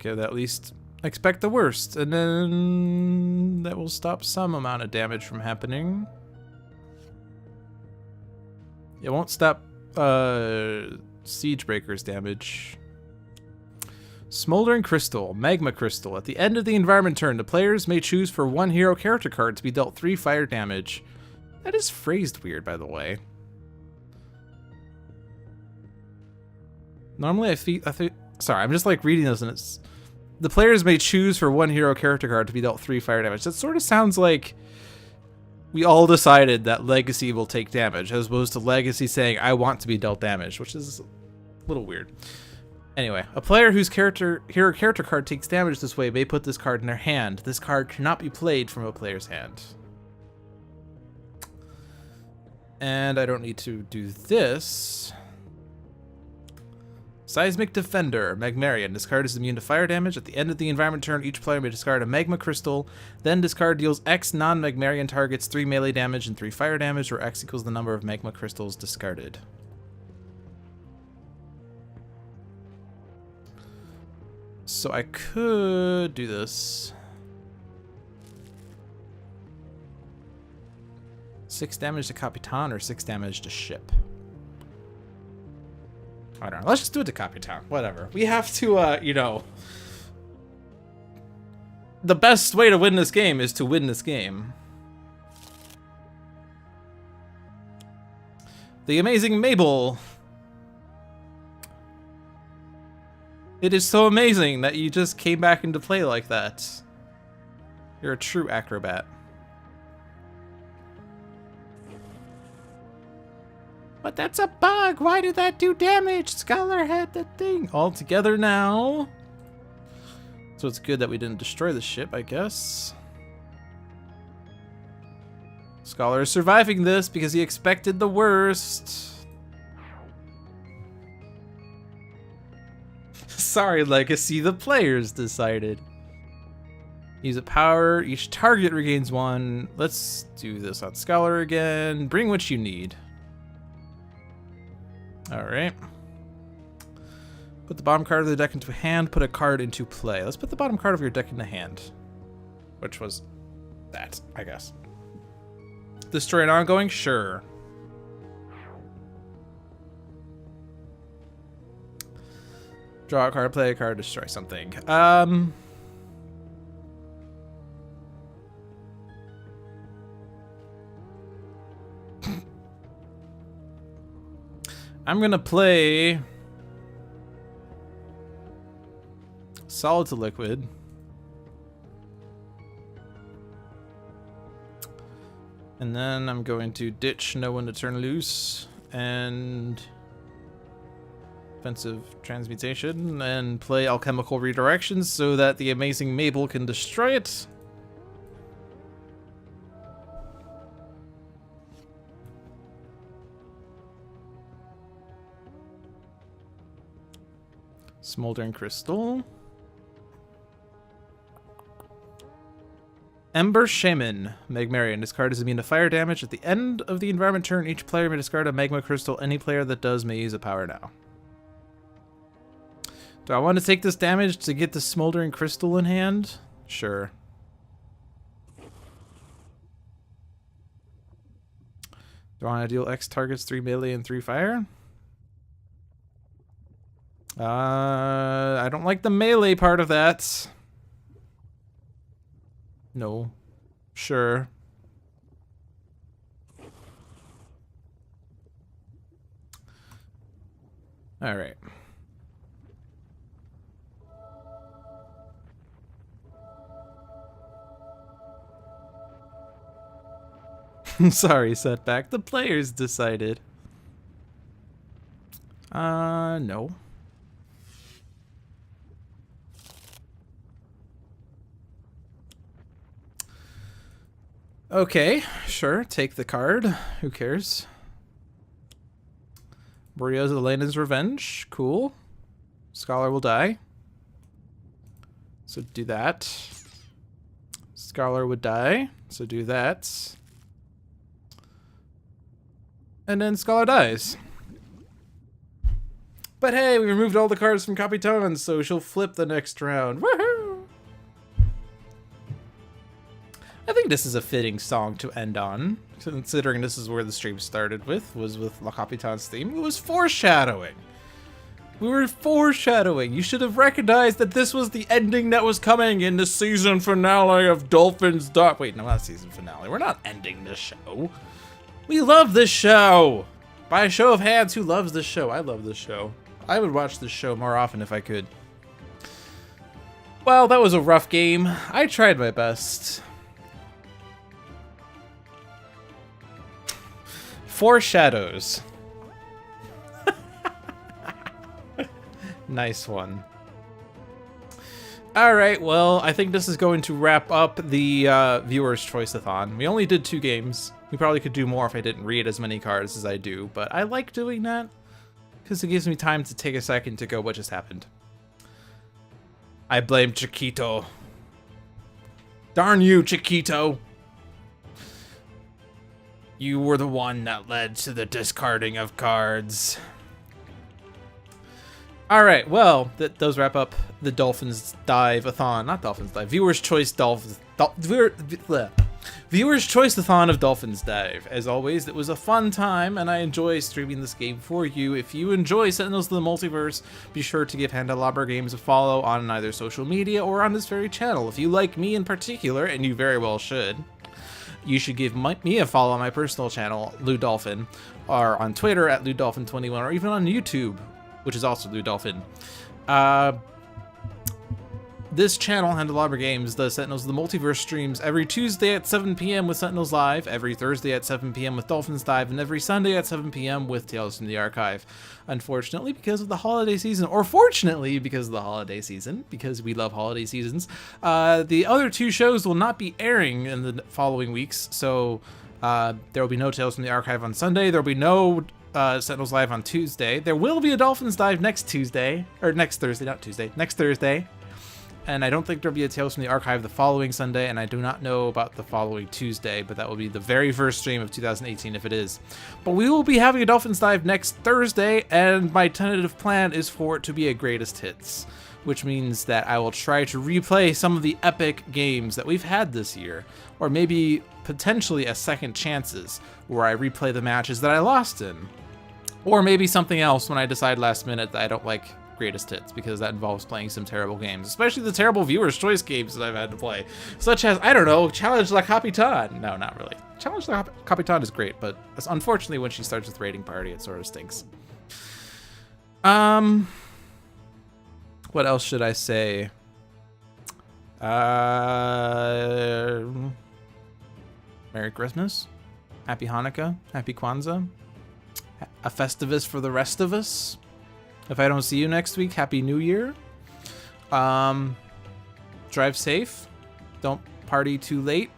could at least expect the worst, and then that will stop some amount of damage from happening. It won't stop Siege Breaker's damage. Smoldering Crystal, Magma Crystal. At the end of the environment turn, the players may choose for one hero character card to be dealt 3 fire damage. That is phrased weird, by the way. Normally I think sorry, I'm just like reading this and it's the players may choose for one hero character card to be dealt 3 fire damage. That sort of sounds like we all decided that Legacy will take damage, as opposed to Legacy saying, I want to be dealt damage, which is a little weird. Anyway, a player whose hero character card takes damage this way may put this card in their hand. This card cannot be played from a player's hand. And I don't need to do this. Seismic Defender, Magmaria. This card is immune to fire damage. At the end of the environment turn, each player may discard a Magma Crystal. Then this card deals X non-Magmarian targets 3 melee damage and 3 fire damage, where X equals the number of Magma Crystals discarded. So I could do this. 6 damage to Capitan or 6 damage to ship. I don't know. Let's just do it to Capitan. Whatever. We have to, you know... The best way to win this game is to win this game. The amazing Mabel. It is so amazing that you just came back into play like that. You're a true acrobat. But that's a bug! Why did that do damage? Scholar had the thing all together now. So it's good that we didn't destroy the ship, I guess. Scholar is surviving this because he expected the worst. Sorry, Legacy, the players decided. Use a power, each target regains 1. Let's do this on Scholar again. Bring what you need. Alright. Put the bottom card of the deck into hand, put a card into play. Let's put the bottom card of your deck into hand. Which was that, I guess. Destroy an ongoing? Sure. Draw a card, play a card, destroy something. I'm gonna play Solid to Liquid. And then I'm going to ditch No One to Turn Loose and Offensive Transmutation and play Alchemical Redirections so that the amazing Mabel can destroy it. Smoldering Crystal. Ember Shaman, Magmarian. This card is immune to fire damage. At the end of the environment turn, each player may discard a Magma Crystal. Any player that does may use a power now. Do I want to take this damage to get the Smoldering Crystal in hand? Sure. Do I want to deal X targets 3 melee and 3 fire? I don't like the melee part of that. No. Sure. All right. Sorry, Setback. The players decided. No. Okay, sure. Take the card. Who cares? Boreas of Elena's Revenge. Cool. Scholar will die. So do that. Scholar would die. So do that. And then Scholar dies. But hey, we removed all the cards from Capitan, so she'll flip the next round. Woohoo! I think this is a fitting song to end on, considering this is where the stream started was with La Capitan's theme. It was foreshadowing. We were foreshadowing. You should have recognized that this was the ending that was coming in the season finale of Dolphin's Dark. Wait, no, not season finale. We're not ending this show. We love this show. By a show of hands, who loves this show? I love this show. I would watch this show more often if I could. Well, that was a rough game. I tried my best. Foreshadows. Nice one. Alright, well, I think this is going to wrap up the Viewer's Choice-a-thon. We only did 2 games. We probably could do more if I didn't read as many cards as I do, but I like doing that because it gives me time to take a second to go, what just happened? I blame Chiquito. Darn you, Chiquito. You were the one that led to the discarding of cards. Alright, well, those wrap up the Dolphins Dive-a-thon. Not Dolphins Dive. Viewer's Choice Viewer's Choice-a-thon of Dolphins Dive. As always, it was a fun time, and I enjoy streaming this game for you. If you enjoy Sentinels of the Multiverse, be sure to give Handelabra Games a follow on either social media or on this very channel. If you like me in particular, and you very well should, you should give me a follow on my personal channel, Lou Dolphin, or on Twitter at LouDolphin21, or even on YouTube, which is also Lou Dolphin. This channel, Handelabra Games, does Sentinels of the Multiverse streams every Tuesday at 7 p.m. with Sentinels Live, every Thursday at 7 p.m. with Dolphins Dive, and every Sunday at 7 p.m. with Tales from the Archive. Unfortunately, because of the holiday season, or fortunately because of the holiday season, because we love holiday seasons, the other 2 shows will not be airing in the following weeks, so there will be no Tales from the Archive on Sunday, there will be no Sentinels Live on Tuesday. There will be a Dolphins Dive next Thursday, next Thursday. And I don't think there'll be a Tales from the Archive the following Sunday, and I do not know about the following Tuesday, but that will be the very first stream of 2018 if it is. But we will be having a Dolphins Dive next Thursday, and my tentative plan is for it to be a greatest hits, which means that I will try to replay some of the epic games that we've had this year, or maybe potentially a second chances, where I replay the matches that I lost in. Or maybe something else when I decide last minute that I don't like greatest hits, because that involves playing some terrible games, especially the terrible Viewer's Choice games that I've had to play, such as, I don't know, Challenge La Capitan. No, not really. Challenge La Capitan is great, but unfortunately when she starts with Raiding Party, it sort of stinks. What else should I say? Merry Christmas, Happy Hanukkah, Happy Kwanzaa, a Festivus for the rest of us. If I don't see you next week, Happy New Year. Drive safe. Don't party too late.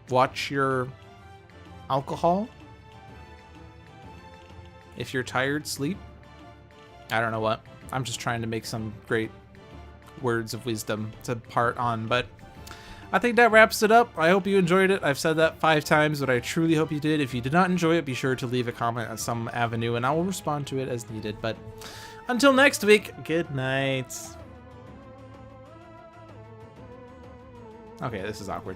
Watch your alcohol. If you're tired, sleep. I don't know what. I'm just trying to make some great words of wisdom to part on, but I think that wraps it up. I hope you enjoyed it. I've said that 5 times, but I truly hope you did. If you did not enjoy it, be sure to leave a comment on some avenue, and I will respond to it as needed. But until next week, good night. Okay, this is awkward.